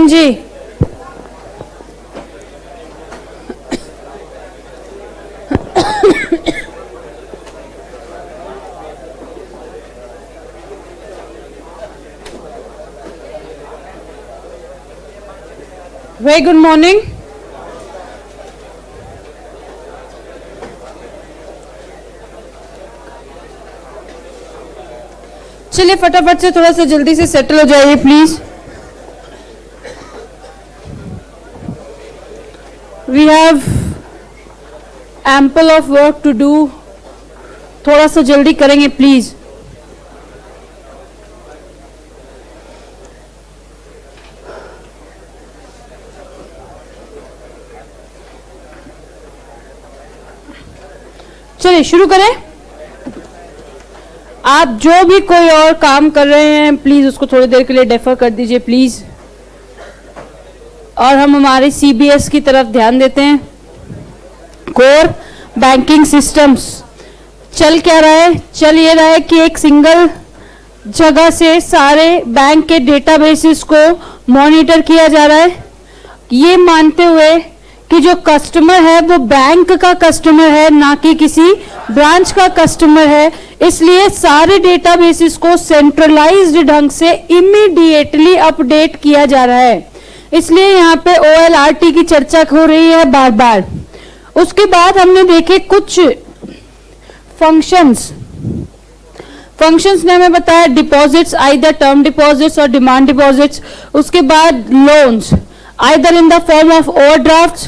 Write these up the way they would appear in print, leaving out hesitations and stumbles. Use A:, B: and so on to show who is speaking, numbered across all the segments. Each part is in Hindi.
A: जी। Very good morning. चलिए फटाफट से थोड़ा सा जल्दी से सेटल हो जाइए please. We have ample of work to do. थोड़ा सा जल्दी करेंगे प्लीज। चलिए शुरू करें। आप जो भी कोई और काम कर रहे हैं प्लीज उसको थोड़ी देर के लिए डेफर कर दीजिए प्लीज, और हम हमारे सीबीएस की तरफ ध्यान देते हैं। कोर बैंकिंग सिस्टम्स चल क्या रहा है? चल ये रहा है कि एक सिंगल जगह से सारे बैंक के डेटाबेसेस को मॉनिटर किया जा रहा है, ये मानते हुए कि जो कस्टमर है वो बैंक का कस्टमर है, ना कि किसी ब्रांच का कस्टमर है। इसलिए सारे डेटाबेसेस को सेंट्रलाइज्ड ढंग से इमीडिएटली अपडेट किया जा रहा है। इसलिए यहाँ पे OLRT की चर्चा हो रही है बार बार। उसके बाद हमने देखे कुछ फंक्शंस ने हमें बताया डिपॉजिट्स, आइदर टर्म डिपॉजिट्स और डिमांड डिपॉजिट्स। उसके बाद loans, either in the form of overdrafts,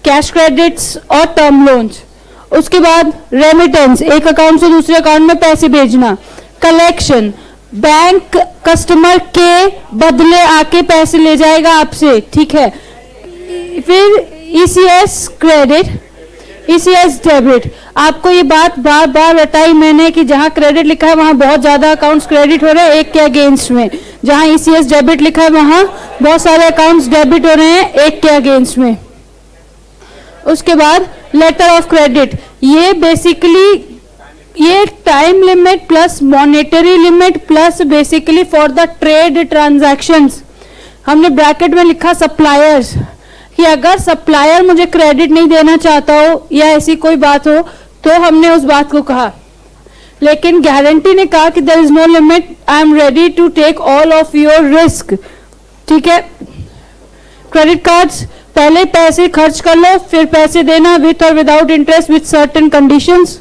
A: cash credits और टर्म लोन्स। उसके बाद रेमिटेंस, एक अकाउंट से दूसरे अकाउंट में पैसे भेजना। कलेक्शन, बैंक कस्टमर के बदले आके पैसे ले जाएगा आपसे, ठीक है। फिर ECS क्रेडिट, ECS डेबिट। आपको ये बात बार बार बताई मैंने कि जहां क्रेडिट लिखा है वहां बहुत ज्यादा अकाउंट्स क्रेडिट हो रहे हैं एक के अगेंस्ट में, जहां ECS डेबिट लिखा है वहां बहुत सारे अकाउंट्स डेबिट हो रहे हैं एक के अगेंस्ट में। उसके बाद लेटर ऑफ क्रेडिट, ये बेसिकली ये time limit plus monetary limit plus basically for the trade transactions. हमने ब्रैकेट में लिखा सप्लायर्स, कि अगर सप्लायर मुझे क्रेडिट नहीं देना चाहता हो या ऐसी कोई बात हो तो हमने उस बात को कहा, लेकिन गारंटी ने कहा कि there is no limit, I am ready to take all of your risk, ठीक है। क्रेडिट कार्ड्स, पहले पैसे खर्च कर लो फिर पैसे देना विथ और without interest with certain conditions.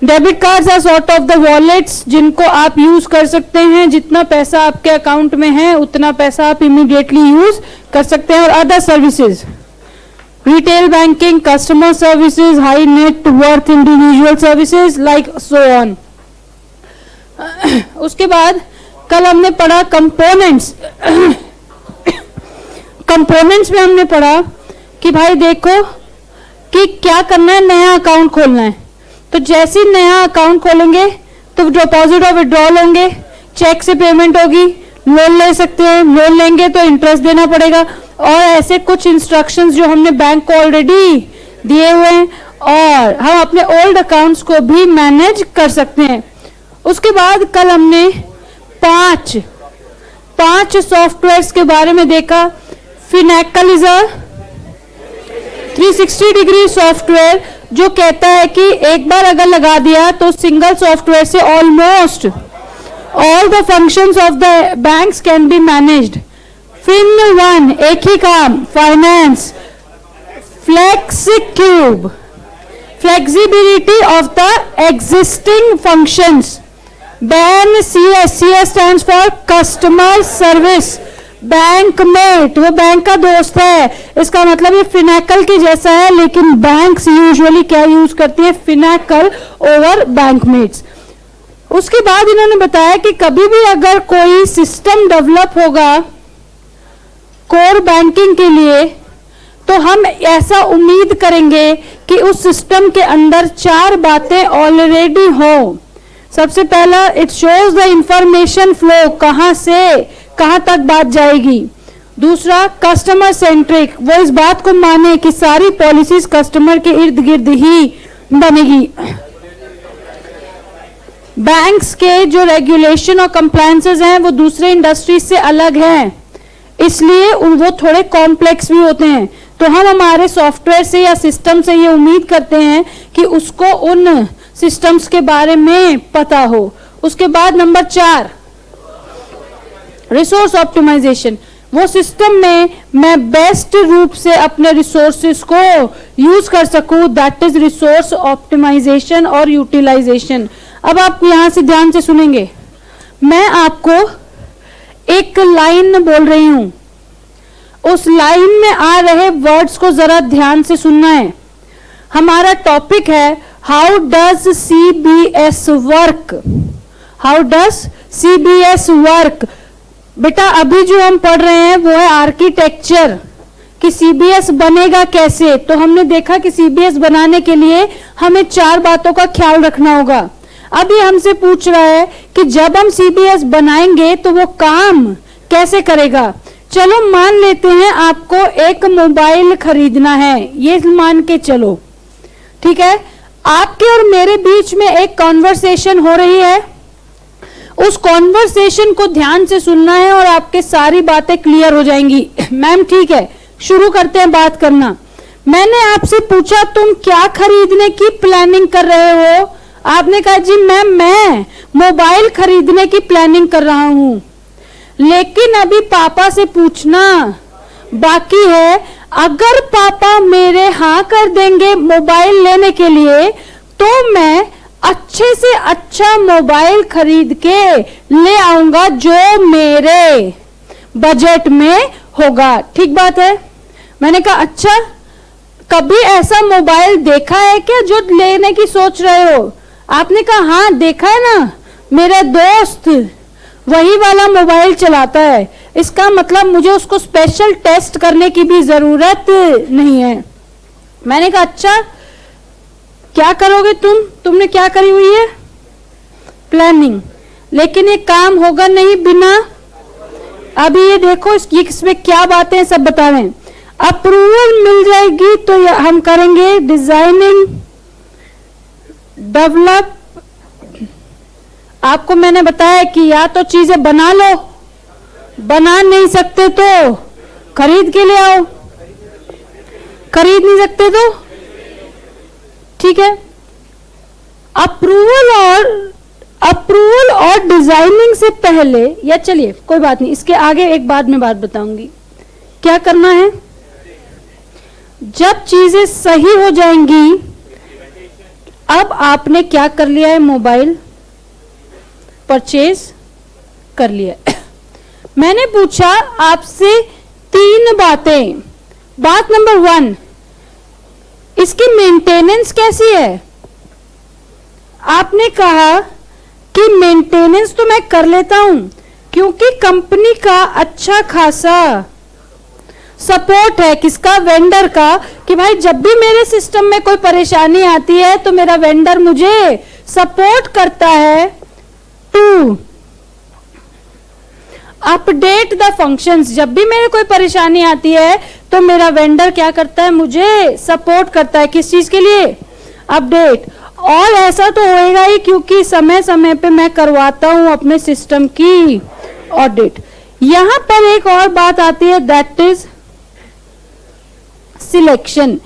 A: Debit cards are sort of the wallets जिनको आप यूज कर सकते हैं, जितना पैसा आपके अकाउंट में है उतना पैसा आप इमीडिएटली यूज कर सकते हैं। और other services, retail banking, customer services, high net worth individual services like so on. उसके बाद कल हमने पढ़ा कंपोनेंट्स। कंपोनेंट्स में हमने पढ़ा कि भाई देखो कि क्या करना है, नया अकाउंट खोलना है तो जैसे ही नया अकाउंट खोलेंगे तो डिपॉजिट और विड्रॉल होंगे, चेक से पेमेंट होगी, लोन ले सकते हैं, लोन लेंगे तो इंटरेस्ट देना पड़ेगा, और ऐसे कुछ इंस्ट्रक्शंस जो हमने बैंक को ऑलरेडी दिए हुए हैं, और हम अपने ओल्ड अकाउंट्स को भी मैनेज कर सकते हैं। उसके बाद कल हमने पांच सॉफ्टवेयर्स के बारे में देखा। Finacle is a 360 degree software जो कहता है कि एक बार अगर लगा दिया तो सिंगल सॉफ्टवेयर से almost all the functions of the banks can be managed. FinOne, एक ही काम, finance, Flexcube, flexibility of the existing functions, BaNCS CS stands for customer service, BankMate, वो बैंक का दोस्त है, इसका मतलब ये फिनेकल की जैसा है, लेकिन बैंक्स यूजुअली क्या यूज करती है, फिनेकल ओवर बैंकमेट्स। उसके बाद इन्होंने बताया कि कभी भी अगर कोई सिस्टम डेवलप होगा कोर बैंकिंग के लिए तो हम ऐसा उम्मीद करेंगे कि उस सिस्टम के अंदर 4 बातें ऑलरेडी हो। सबसे पहला, it shows the information flow, कहां से कहां तक बात जाएगी। दूसरा, कस्टमर सेंट्रिक, वो इस बात को माने कि सारी पॉलिसीज कस्टमर के इर्द गिर्द ही बनेगी। बैंक्स के जो रेगुलेशन और कंप्लायंसेस हैं वो दूसरे इंडस्ट्रीज से अलग हैं, इसलिए वो थोड़े कॉम्प्लेक्स भी होते हैं। तो हम हमारे सॉफ्टवेयर से या सिस्टम से ये उम्मीद करते हैं कि उसको उन सिस्टम्स के बारे में पता हो। उसके बाद नंबर 4, रिसोर्स ऑप्टिमाइजेशन। वो सिस्टम में मैं बेस्ट रूप से अपने रिसोर्सेस को यूज कर सकूं, दैट इज रिसोर्स ऑप्टिमाइजेशन और यूटिलाइजेशन। अब आप यहां से ध्यान से सुनेंगे, मैं आपको एक लाइन बोल रही हूं, उस लाइन में आ रहे वर्ड्स को जरा ध्यान से सुनना है। हमारा टॉपिक है how does CBS work. How does CBS work. बेटा अभी जो हम पढ़ रहे हैं वो है आर्किटेक्चर, कि CBS बनेगा कैसे। तो हमने देखा कि CBS बनाने के लिए हमें 4 बातों का ख्याल रखना होगा। अभी हमसे पूछ रहा है कि जब हम CBS बनाएंगे तो वो काम कैसे करेगा। चलो मान लेते हैं आपको एक मोबाइल खरीदना है, ये मान के चलो, ठीक है। आपके और मेरे बीच में एक कॉन्वर्सेशन हो रही है, उस कॉन्वर्सेशन को ध्यान से सुनना है और आपके सारी बातें क्लियर हो जाएंगी। मैम ठीक है, शुरू करते हैं बात करना। मैंने आपसे पूछा तुम क्या खरीदने की प्लानिंग कर रहे हो। आपने कहा जी मैम मैं मोबाइल खरीदने की प्लानिंग कर रहा हूं, लेकिन अभी पापा से पूछना बाकी है। अगर पापा मेरे हाँ कर देंगे मोबाइल लेने के लिए तो मैं अच्छे से अच्छा मोबाइल खरीद के ले आऊंगा जो मेरे बजट में होगा। ठीक बात है। मैंने कहा अच्छा, कभी ऐसा मोबाइल देखा है क्या जो लेने की सोच रहे हो। आपने कहा हाँ देखा है ना, मेरा दोस्त वही वाला मोबाइल चलाता है, इसका मतलब मुझे उसको स्पेशल टेस्ट करने की भी जरूरत नहीं है। मैंने कहा अच्छा क्या करोगे तुमने क्या करी हुई है प्लानिंग, लेकिन ये काम होगा नहीं बिना। अभी ये देखो इसमें क्या बातें सब बता रहे हैं। अप्रूवल मिल जाएगी तो हम करेंगे डिजाइनिंग डेवलप। आपको मैंने बताया कि या तो चीजें बना लो, बना नहीं सकते तो खरीद के ले आओ, खरीद नहीं सकते तो ठीक है। अप्रूवल और डिजाइनिंग से पहले, या चलिए कोई बात नहीं, इसके आगे एक बाद में बात बताऊंगी क्या करना है। जब चीजें सही हो जाएंगी, अब आपने क्या कर लिया है, मोबाइल परचेज कर लिया। मैंने पूछा आपसे 3 बातें। बात नंबर 1, इसकी मेंटेनेंस कैसी है। आपने कहा कि मेंटेनेंस तो मैं कर लेता हूं क्योंकि कंपनी का अच्छा खासा सपोर्ट है। किसका, वेंडर का, कि भाई जब भी मेरे सिस्टम में कोई परेशानी आती है तो मेरा वेंडर मुझे सपोर्ट करता है टू अपडेट द फंक्शंस। जब भी मेरे कोई परेशानी आती है तो मेरा वेंडर क्या करता है, मुझे सपोर्ट करता है। किस चीज के लिए, अपडेट। और ऐसा तो होएगा ही क्योंकि समय समय पे मैं करवाता हूं अपने सिस्टम की ऑडिट। यहां पर एक और बात आती है, दैट इज सिलेक्शन।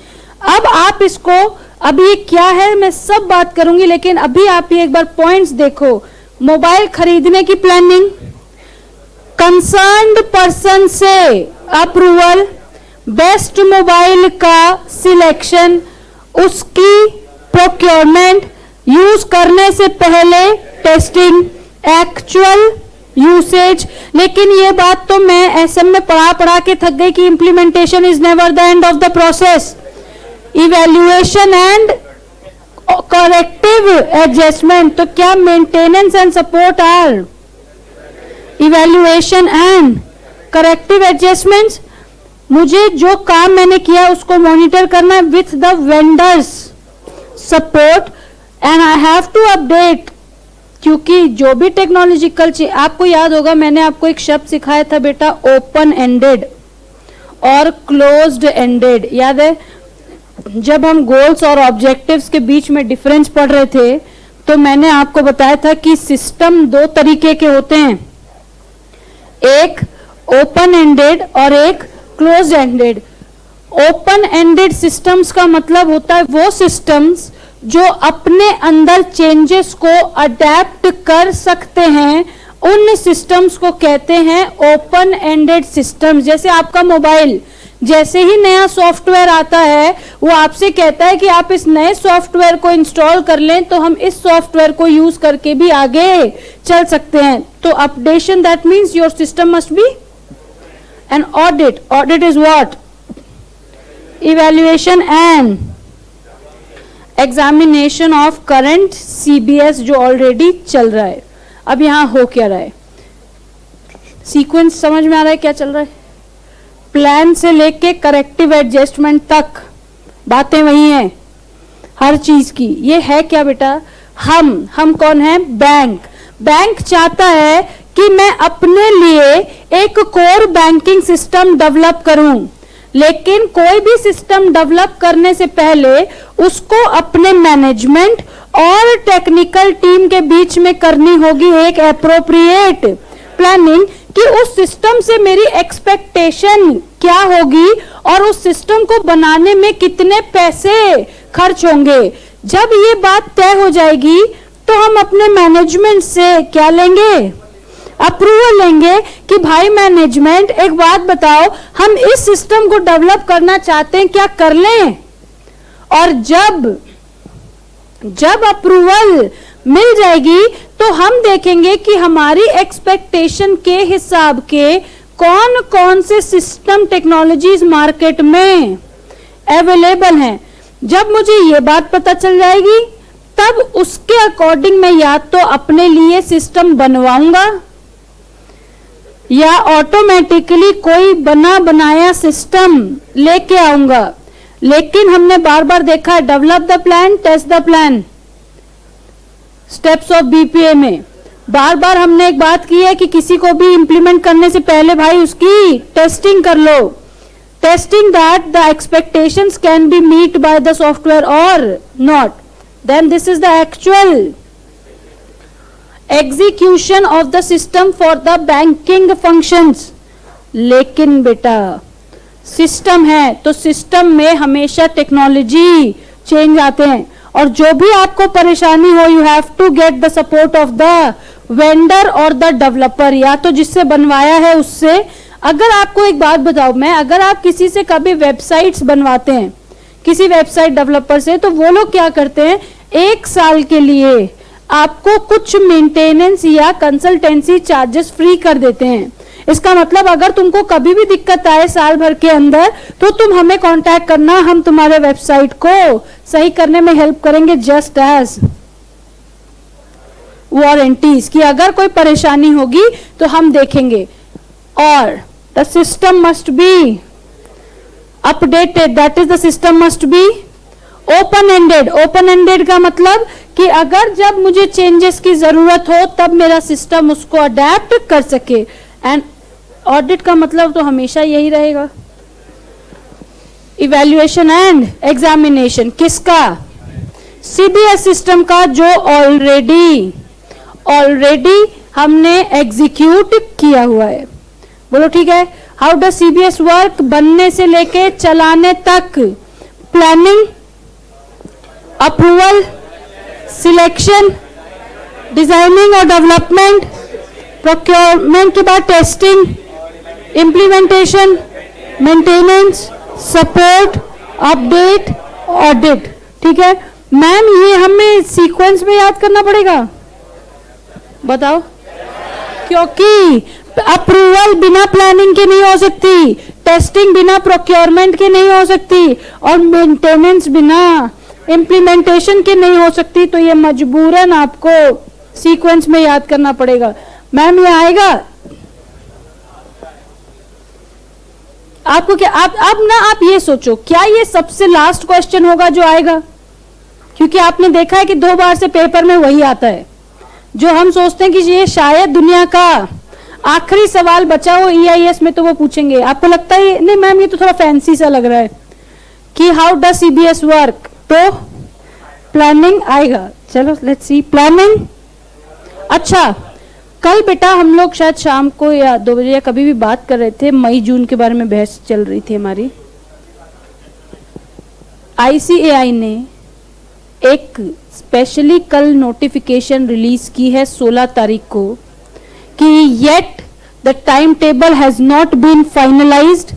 A: अब आप इसको, अभी क्या है मैं सब बात करूंगी, लेकिन अभी आप ये एक बार पॉइंट्स देखो। मोबाइल खरीदने की प्लानिंग, कंसर्न्ड पर्सन से अप्रूवल, बेस्ट मोबाइल का सिलेक्शन, उसकी प्रोक्योरमेंट, यूज करने से पहले टेस्टिंग, एक्चुअल यूसेज। लेकिन ये बात तो मैं एसएम में पढ़ा के थक गई कि implementation is never the end of the process. Evaluation and corrective adjustment. तो क्या maintenance and support are evaluation and corrective adjustments. मुझे जो काम मैंने किया उसको मॉनिटर करना with the vendors support and I have to update. क्योंकि जो भी टेक्नोलॉजिकल चीज, आपको याद होगा मैंने आपको एक शब्द सिखाया था बेटा, ओपन एंडेड और क्लोज्ड एंडेड। याद है जब हम गोल्स और ऑब्जेक्टिव्स के बीच में डिफरेंस पढ़ रहे थे तो मैंने आपको बताया था कि सिस्टम 2 तरीके के होते हैं, एक ओपन एंडेड और एक close ended. Open ended systems का मतलब होता है वो सिस्टम्स जो अपने अंदर चेंजेस को अडेप्ट कर सकते हैं, उन सिस्टम्स को कहते हैं ओपन एंडेड सिस्टम्स। जैसे आपका मोबाइल, जैसे ही नया सॉफ्टवेयर आता है वो आपसे कहता है कि आप इस नए सॉफ्टवेयर को इंस्टॉल कर लें तो हम इस सॉफ्टवेयर को यूज करके भी आगे चल सकते हैं। तो updation, that means your system must be an audit. Audit is what? Evaluation and examination of current CBS जो ऑलरेडी चल रहा है। अब यहां हो क्या रहा है? सीक्वेंस समझ में आ रहा है क्या चल रहा है? प्लान से लेके करेक्टिव एडजस्टमेंट तक बातें वही हैं हर चीज की। ये है क्या बेटा? हम कौन है? बैंक। बैंक चाहता है कि मैं अपने लिए एक कोर बैंकिंग सिस्टम डेवलप करूं, लेकिन कोई भी सिस्टम डेवलप करने से पहले उसको अपने मैनेजमेंट और टेक्निकल टीम के बीच में करनी होगी एक एप्रोप्रिएट प्लानिंग कि उस सिस्टम से मेरी एक्सपेक्टेशन क्या होगी और उस सिस्टम को बनाने में कितने पैसे खर्च होंगे। जब ये बात तय हो जाएगी तो हम अपने मैनेजमेंट से क्या लेंगे? अप्रूवल लेंगे कि भाई मैनेजमेंट एक बात बताओ, हम इस सिस्टम को डेवलप करना चाहते हैं, क्या कर लें? और जब अप्रूवल मिल जाएगी तो हम देखेंगे कि हमारी एक्सपेक्टेशन के हिसाब के कौन कौन से सिस्टम टेक्नोलॉजीज मार्केट में अवेलेबल हैं। जब मुझे ये बात पता चल जाएगी तब उसके अकॉर्डिंग मैं या तो अपने लिए सिस्टम बनवाऊंगा या ऑटोमेटिकली कोई बना बनाया सिस्टम लेके आऊंगा। लेकिन हमने बार बार देखा है develop the plan, test the plan, steps of BPA में बार बार हमने एक बात की है कि किसी को भी इंप्लीमेंट करने से पहले भाई उसकी टेस्टिंग कर लो। Testing that the expectations can be meet by the software और not, then this is the actual execution of the system for the banking functions. लेकिन बेटा सिस्टम है तो सिस्टम में हमेशा टेक्नोलॉजी चेंज आते हैं और जो भी आपको परेशानी हो you have to get the support of the vendor और द डेवलपर, या तो जिससे बनवाया है उससे। अगर आपको एक बात बताओ मैं, अगर आप किसी से कभी वेबसाइट्स बनवाते हैं किसी वेबसाइट डेवलपर से, तो वो लोग क्या करते हैं, 1 साल के लिए आपको कुछ मेंटेनेंस या कंसल्टेंसी चार्जेस फ्री कर देते हैं। इसका मतलब अगर तुमको कभी भी दिक्कत आए साल भर के अंदर तो तुम हमें कांटेक्ट करना, हम तुम्हारे वेबसाइट को सही करने में हेल्प करेंगे, जस्ट एज वारंटीज कि अगर कोई परेशानी होगी तो हम देखेंगे। और the system must be updated, that is the system must be open ended. Open ended का मतलब कि अगर जब मुझे चेंजेस की जरूरत हो तब मेरा सिस्टम उसको अडेप्ट कर सके। एंड ऑडिट का मतलब तो हमेशा यही रहेगा, इवैल्यूएशन एंड एग्जामिनेशन। किसका? सीबीएस सिस्टम का, जो ऑलरेडी हमने एग्जीक्यूट किया हुआ है। बोलो ठीक है। How does CBS work? बनने से लेके चलाने तक, प्लानिंग, अप्रूवल, सिलेक्शन, डिजाइनिंग और डेवलपमेंट, प्रोक्योरमेंट के बाद testing, implementation, maintenance, support, update, audit. ठीक है मैम, ये हमें सीक्वेंस में याद करना पड़ेगा, बताओ? क्योंकि अप्रूवल बिना प्लानिंग के नहीं हो सकती, टेस्टिंग बिना प्रोक्योरमेंट के नहीं हो सकती और मेंटेनेंस बिना इम्प्लीमेंटेशन के नहीं हो सकती। तो ये मजबूरन आपको सीक्वेंस में याद करना पड़ेगा। मैम ये आएगा आपको क्या? आप ये सोचो, क्या ये सबसे लास्ट क्वेश्चन होगा जो आएगा? क्योंकि आपने देखा है कि 2 बार से पेपर में वही आता है जो हम सोचते हैं कि ये शायद दुनिया का आखिरी सवाल बचा हो EIS में, तो वो पूछेंगे। आपको लगता है नहीं मैम ये तो थोड़ा फैंसी सा लग रहा है कि हाउ डज सीबीएस वर्क, तो प्लानिंग आएगा। चलो लेट्स सी प्लानिंग। अच्छा कल बेटा हम लोग शायद शाम को या 2 बजे या कभी भी बात कर रहे थे, मई जून के बारे में बहस चल रही थी हमारी। ICAI ने एक स्पेशली कल नोटिफिकेशन रिलीज की है 16 तारीख को कि yet the time table has not been finalised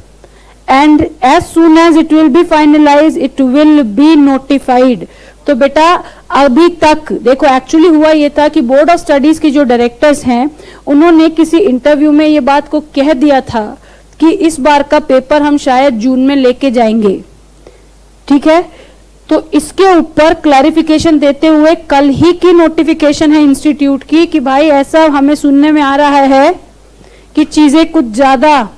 A: and as soon as it will be finalise it will be notified. तो बेटा अभी तक देखो, एक्चुअली हुआ ये था कि बोर्ड ऑफ स्टडीज के जो डायरेक्टर्स हैं उन्होंने किसी इंटरव्यू में ये बात को कह दिया था कि इस बार का पेपर हम शायद जून में लेके जाएंगे, ठीक है। तो इसके ऊपर क्लैरिफिकेशन देते हुए कल ही की नोटिफिकेशन है इंस्टीट्यूट की कि भाई ऐसा हमें सुनने में आ रहा है कि चीजें कुछ ज्यादा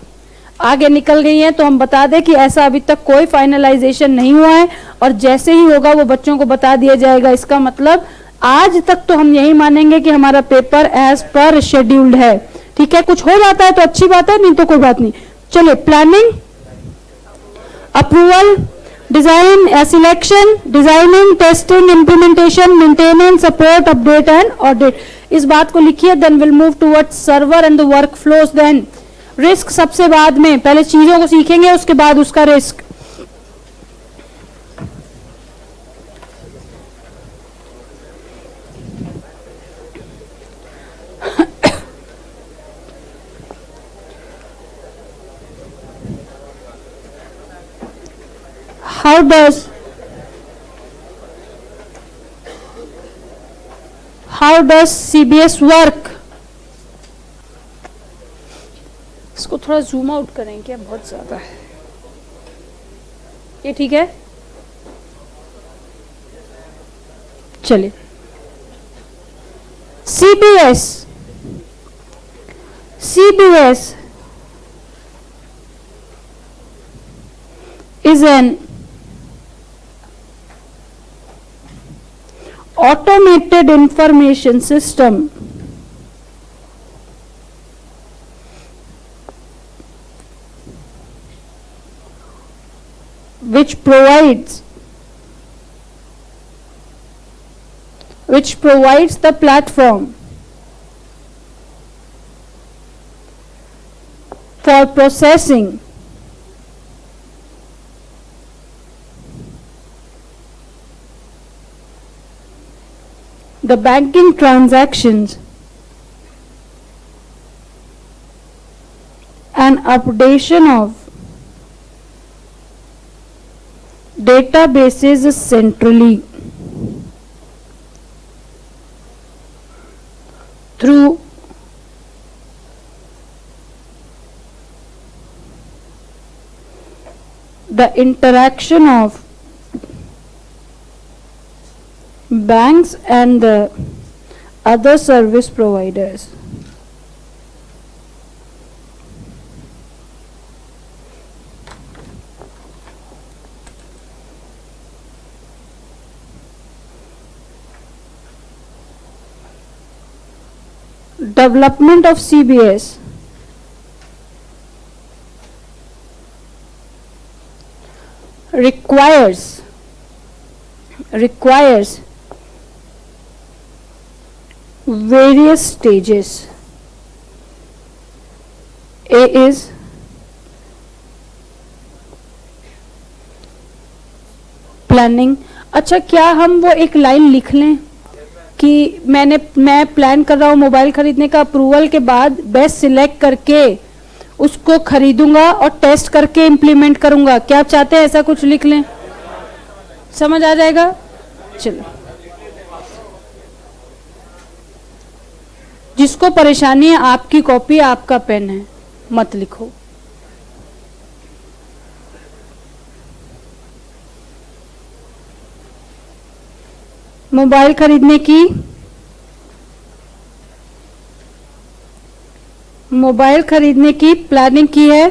A: आगे निकल गई हैं, तो हम बता दें कि ऐसा अभी तक कोई फाइनलाइजेशन नहीं हुआ है और जैसे ही होगा वो बच्चों को बता दिया जाएगा। इसका मतलब आज तक तो हम यही मानेंगे कि हमारा पेपर एज पर शेड्यूल्ड है, ठीक है। कुछ हो जाता है तो अच्छी बात है, नहीं तो कोई बात नहीं। चलिए, planning, approval, design, selection, designing, testing, implementation, maintenance, support, update and audit. इस बात को लिखिए। Then will move towards server and the work flows. Then risk सबसे बाद में, पहले चीजों को सीखेंगे उसके बाद उसका risk. how does CBS work? इसको थोड़ा जूम आउट करें क्या, बहुत ज्यादा है ये, ठीक है। चलिए, CBS is an automated information system which provides the platform for processing the banking transactions and updation of databases centrally through the interaction of banks and the other service providers. Development of CBS requires various stages. A is planning. अच्छा, क्या हम वो एक लाइन लिख लें कि मैं प्लान कर रहा हूँ मोबाइल खरीदने का, अप्रूवल के बाद बेस्ट सिलेक्ट करके उसको खरीदूंगा और टेस्ट करके इंप्लीमेंट करूंगा। क्या आप चाहते हैं ऐसा कुछ लिख लें? समझ आ जाएगा? चलो, जिसको परेशानी है आपकी कॉपी आपका पेन है, मत लिखो। मोबाइल खरीदने की प्लानिंग की है,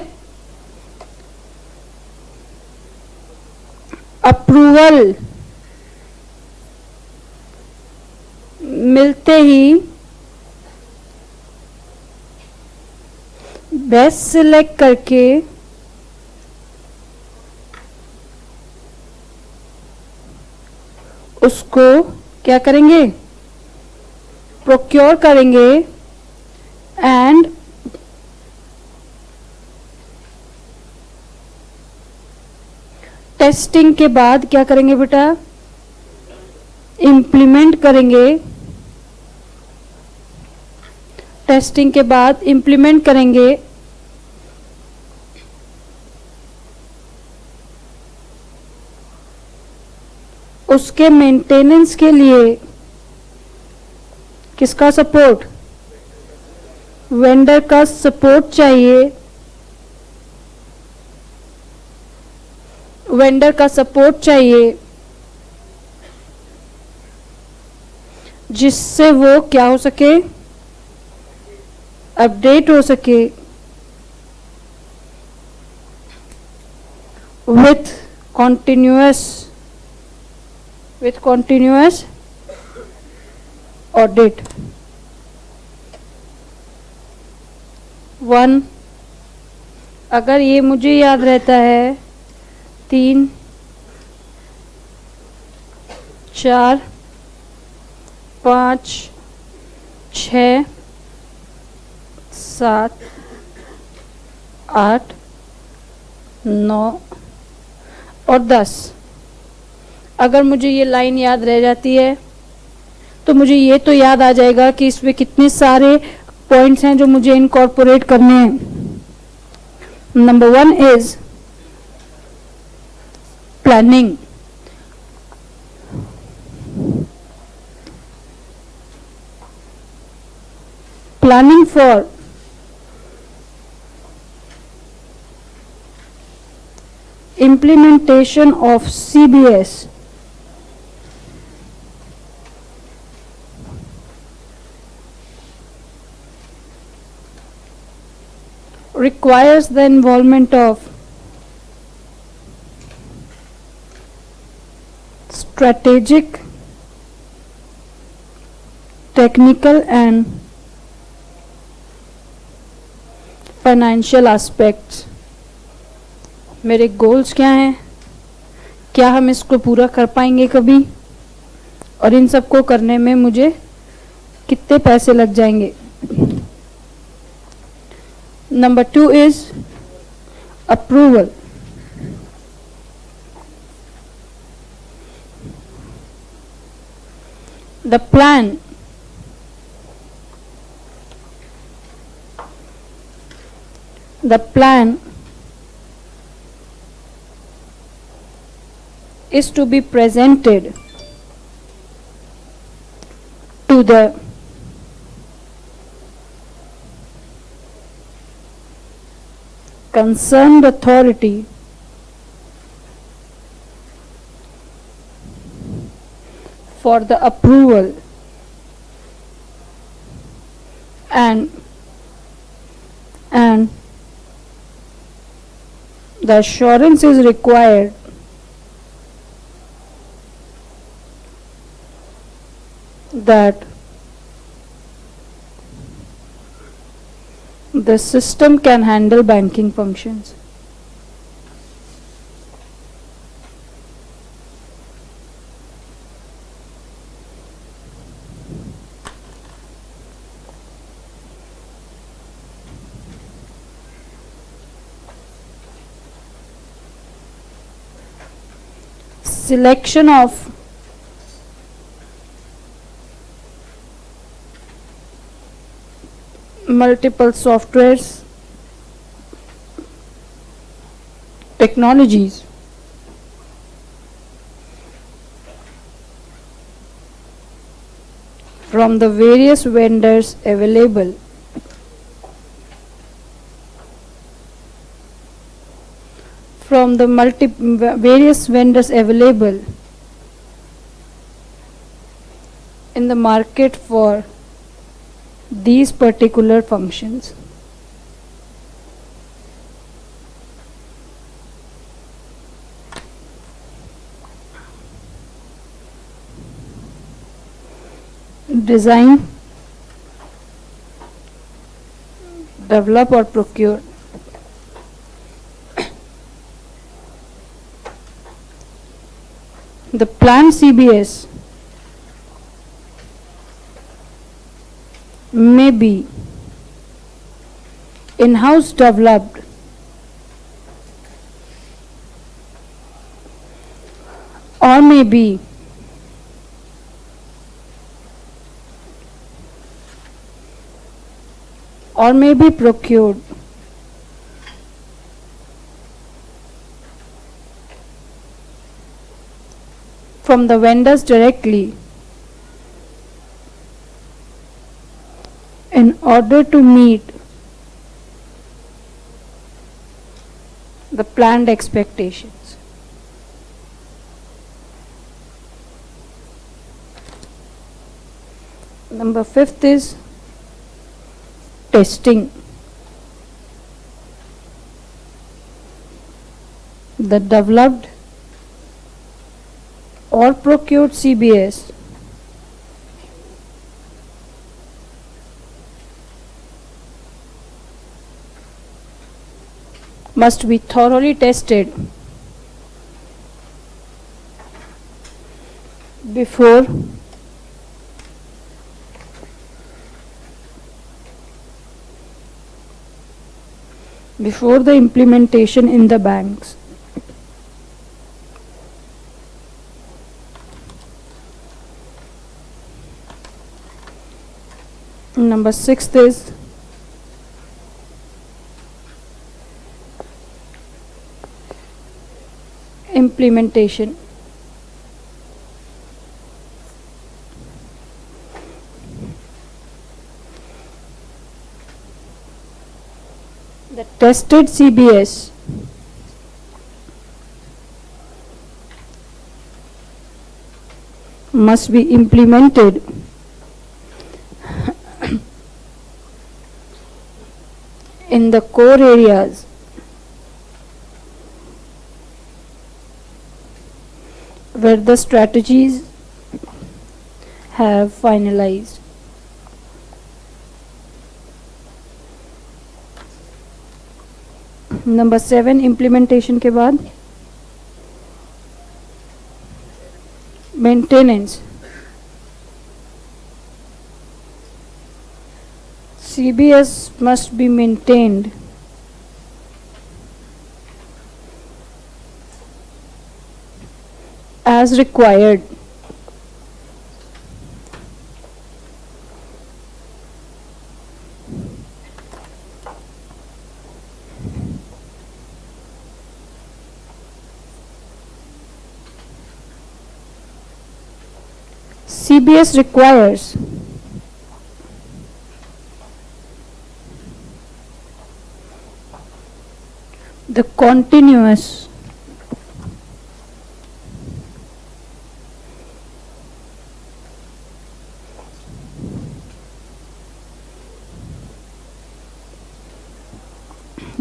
A: अप्रूवल मिलते ही बेस्ट सिलेक्ट करके उसको क्या करेंगे? प्रोक्योर करेंगे एंड टेस्टिंग के बाद क्या करेंगे बेटा, इम्प्लीमेंट करेंगे। टेस्टिंग के बाद इम्प्लीमेंट करेंगे उसके मेंटेनेंस के लिए किसका सपोर्ट, वेंडर का सपोर्ट चाहिए। वेंडर का सपोर्ट चाहिए जिससे वो क्या हो सके, अपडेट हो सके विथ continuous audit। 1 अगर ये मुझे याद रहता है 3 4 5 6 7 8 9 और 10, अगर मुझे ये लाइन याद रह जाती है तो मुझे ये तो याद आ जाएगा कि इसमें कितने सारे पॉइंट्स हैं जो मुझे इनकॉर्पोरेट करने हैं। Number 1 is planning. Planning for implementation of CBS requires the involvement of strategic, technical and financial aspects। मेरे गोल्स क्या हैं, क्या हम इसको पूरा कर पाएंगे कभी, और इन सबको करने में मुझे कितने पैसे लग जाएंगे। Number 2 is approval. The plan is to be presented to the concerned authority for the approval, and the assurance is required that the system can handle banking functions. Selection of multiple softwares, technologies, from the various vendors available in the market for these particular functions. Design, develop or procure the planned CBS may be in-house developed, or may be procured from the vendors directly in order to meet the planned expectations. Number 5 is testing. The developed or procured CBS must be thoroughly tested before the implementation in the banks. Number 6 is implementation. The tested CBS must be implemented in the core areas where the strategies have finalized. Number 7 implementation के बाद maintenance. CBS must be maintained as required. CBS requires the continuous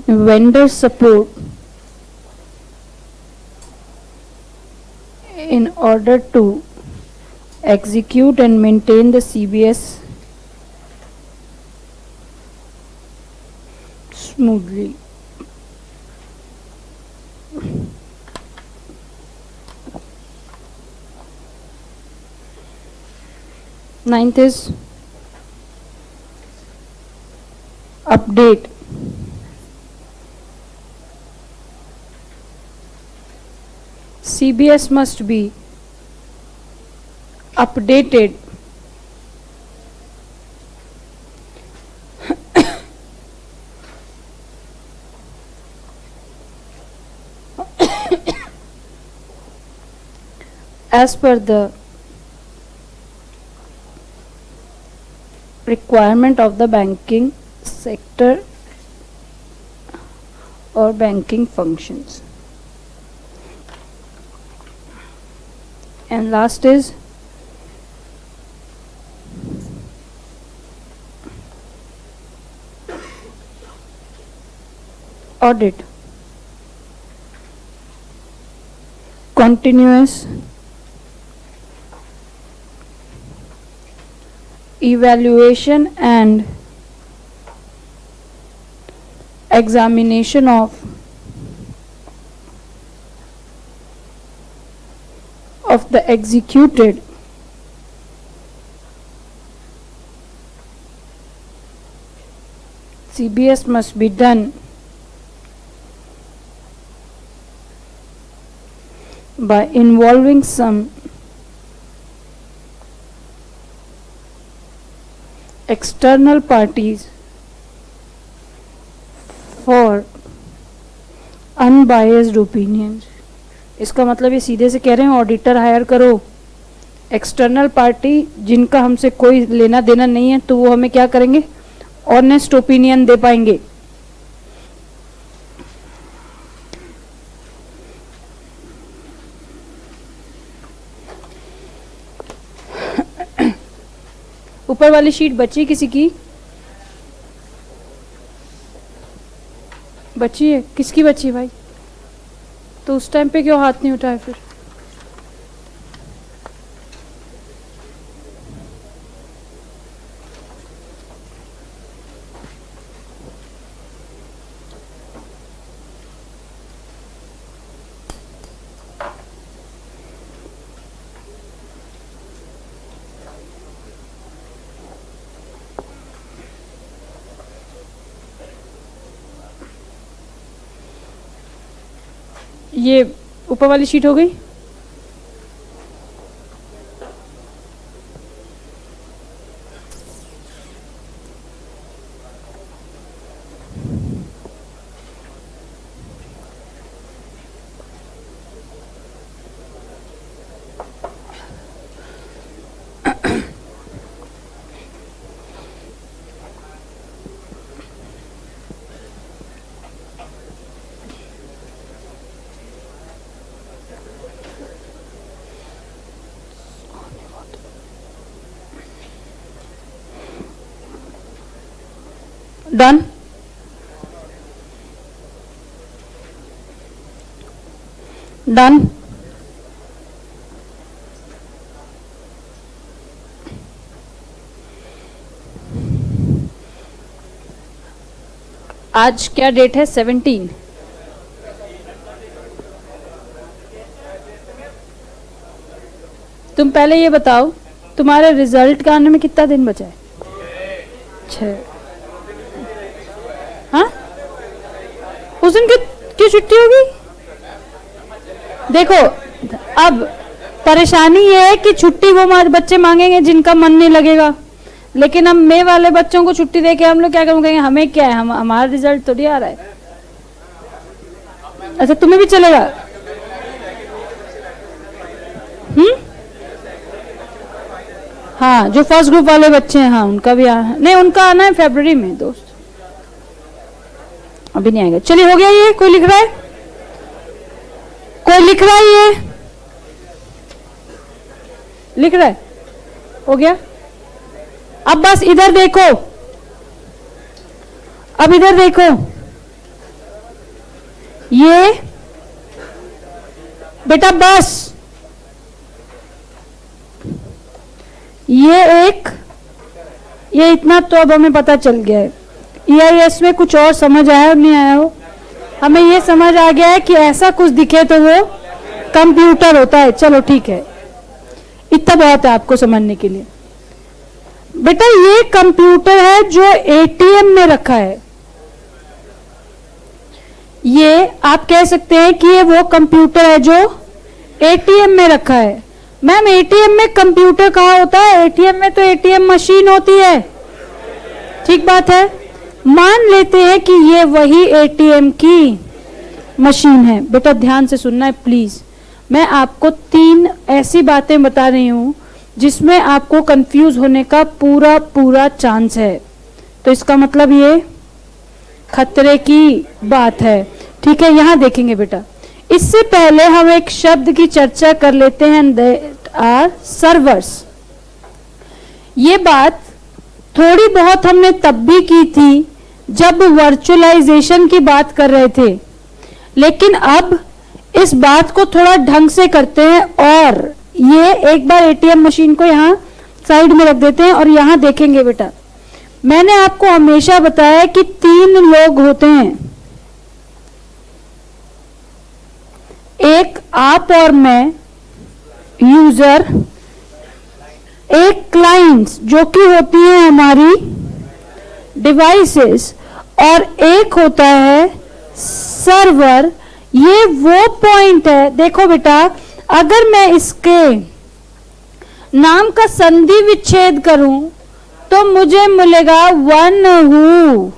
A: vendor support in order to execute and maintain the CBS smoothly. Ninth is update. CBS must be updated as per the requirement of the banking sector or banking functions. And last is audit. Continuous evaluation and examination of the executed CBS must be done by involving some external parties for unbiased opinions. इसका मतलब ये सीधे से कह रहे हैं ऑडिटर हायर करो, एक्सटर्नल पार्टी जिनका हमसे कोई लेना देना नहीं है, तो वो हमें क्या करेंगे, ऑनेस्ट ओपिनियन दे पाएंगे. ऊपर वाली शीट बची किसी की? बची है? किसकी बची है भाई? तो उस टाइम पे क्यों हाथ नहीं उठाया फिर? ये ऊपर वाली शीट हो गई. डन. डन. आज क्या डेट है? 17. तुम पहले ये बताओ, तुम्हारे रिजल्ट का आने में कितना दिन बचा है? 6. हाँ, उस दिन की छुट्टी होगी. देखो, अब परेशानी ये है कि छुट्टी वो बच्चे मांगेंगे जिनका मन नहीं लगेगा, लेकिन हम मई वाले बच्चों को छुट्टी देके हम लोग क्या करेंगे? हमें क्या है, हमारा रिजल्ट थोड़ी आ रहा है. अच्छा, तुम्हें भी चलेगा? हाँ, जो फर्स्ट ग्रुप वाले बच्चे हैं, हाँ उनका भी नहीं, उनका आना है फरवरी में दोस्त, अभी नहीं आएगा. चलिए, हो गया ये? कोई लिख रहा है? कोई लिख रहा है? ये लिख रहा है? हो गया. अब बस इधर देखो, अब इधर देखो, ये बेटा बस ये इतना तो अब हमें पता चल गया है. EIS में कुछ और समझ आया और नहीं आया हो, हमें ये समझ आ गया है कि ऐसा कुछ दिखे तो वो कंप्यूटर होता है. चलो ठीक है, इतना बहुत है आपको समझने के लिए. बेटा ये कंप्यूटर है जो ATM में रखा है. ये आप कह सकते हैं कि ये वो कंप्यूटर है जो ATM में रखा है. मैम ATM में कंप्यूटर कहाँ होता है? ATM में तो ATM मशीन होती है. ठीक बात है, मान लेते हैं कि ये वही ATM की मशीन है. बेटा ध्यान से सुनना है प्लीज. मैं आपको 3 ऐसी बातें बता रही हूं जिसमें आपको कंफ्यूज होने का पूरा चांस है. तो इसका मतलब ये खतरे की बात है. ठीक है, यहां देखेंगे बेटा. इससे पहले हम एक शब्द की चर्चा कर लेते हैं, दैट आर सर्वर्स. ये बात थोड़ी बहुत हमने तब भी की थी जब वर्चुअलाइजेशन की बात कर रहे थे, लेकिन अब इस बात को थोड़ा ढंग से करते हैं. और ये एक बार ATM मशीन को यहाँ साइड में रख देते हैं और यहाँ देखेंगे बेटा. मैंने आपको हमेशा बताया कि 3 लोग होते हैं, एक आप और मैं यूजर, एक क्लाइंट्स जो कि होती हैं हमारी डिवाइसेस, और एक होता है सर्वर। ये वो पॉइंट है, देखो बेटा, अगर मैं इसके नाम का संधि विच्छेद करूं तो मुझे मिलेगा one who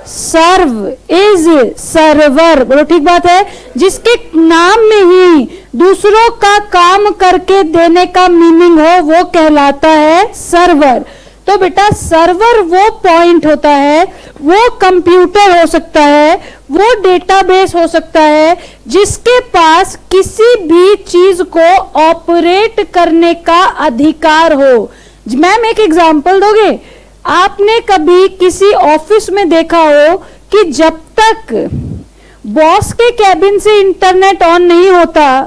A: serve is server. बोलो ठीक बात है। जिसके नाम में ही दूसरों का काम करके देने का मीनिंग हो वो कहलाता है सर्वर। तो बेटा सर्वर वो पॉइंट होता है, वो कंप्यूटर हो सकता है, वो डेटाबेस हो सकता है जिसके पास किसी भी चीज को ऑपरेट करने का अधिकार हो। मैम एक एग्जांपल दोगे? आपने कभी किसी ऑफिस में देखा हो कि जब तक बॉस के कैबिन से इंटरनेट ऑन नहीं होता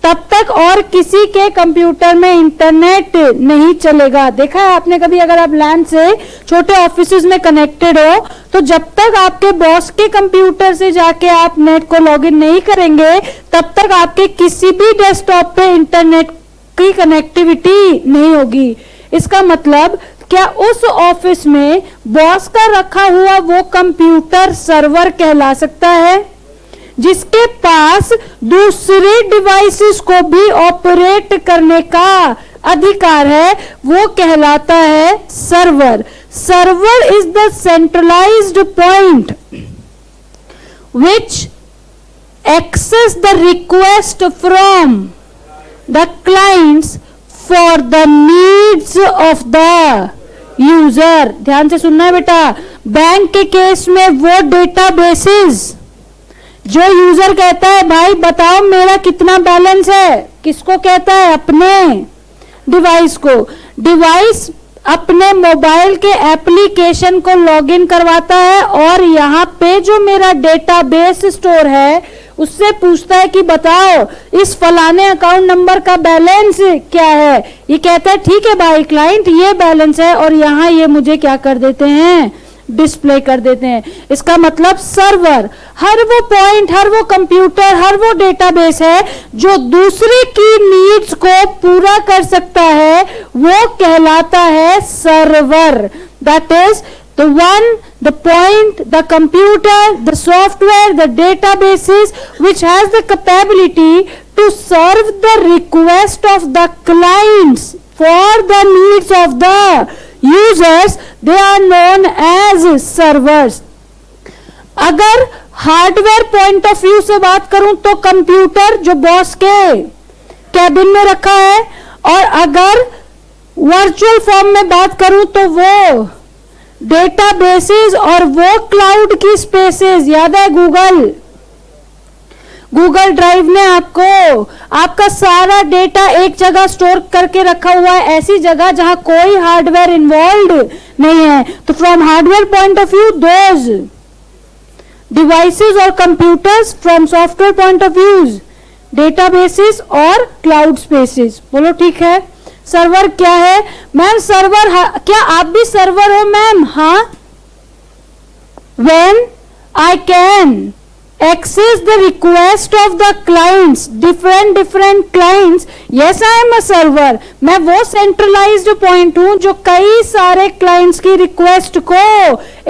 A: तब तक और किसी के कंप्यूटर में इंटरनेट नहीं चलेगा। देखा है आपने कभी? अगर आप लैन से छोटे ऑफिसेज में कनेक्टेड हो तो जब तक आपके बॉस के कंप्यूटर से जाके आप नेट को लॉगिन नहीं करेंगे तब तक आपके किसी भी डेस्कटॉप पे इंटरनेट की कनेक्टिविटी नहीं होगी। इसका मतलब क्या उस ऑफिस में बॉस का रखा हुआ वो कंप्यूटर सर्वर कहला सकता है? जिसके पास दूसरे डिवाइसेस को भी ऑपरेट करने का अधिकार है वो कहलाता है server. Server is the centralised point which access the request from the clients for the needs of the user. ध्यान से सुनना है बेटा। बैंक के केस में वो डेटाबेसेस जो यूजर कहता है भाई बताओ मेरा कितना बैलेंस है, किसको कहता है? अपने डिवाइस को। डिवाइस अपने मोबाइल के एप्लीकेशन को लॉगिन करवाता है और यहाँ पे जो मेरा डेटाबेस स्टोर है उससे पूछता है कि बताओ इस फलाने अकाउंट नंबर का बैलेंस क्या है। ये कहता है ठीक है भाई क्लाइंट ये बैलेंस है और यहाँ ये मुझे क्या कर देते हैं? डिस्प्ले कर देते हैं। इसका मतलब सर्वर हर वो पॉइंट, हर वो कंप्यूटर, हर वो डेटाबेस है जो दूसरे की नीड्स को पूरा कर सकता है वो कहलाता है server. That is the one, the point, the computer, the software, the databases which has the capability to serve the request of the clients for the needs of the users, they are known as servers. अगर हार्डवेयर पॉइंट ऑफ व्यू से बात करूं तो कंप्यूटर जो बॉस के कैबिन में रखा है, और अगर वर्चुअल फॉर्म में बात करूं तो वो डेटाबेसेस और वो क्लाउड की स्पेसेस। याद है गूगल ड्राइव ने आपको आपका सारा डेटा एक जगह स्टोर करके रखा हुआ है, ऐसी जगह जहां कोई हार्डवेयर इन्वॉल्व नहीं है। तो from hardware point of view those devices और computers, from software point of views databases और क्लाउड स्पेसेस। बोलो ठीक है। सर्वर क्या है मैम? सर्वर क्या आप भी सर्वर हो मैम? हाँ। when I can access the request of the clients, different clients, yes I am a server। मैं वो सेंट्रलाइज्ड पॉइंट हूं जो कई सारे क्लाइंट्स की रिक्वेस्ट को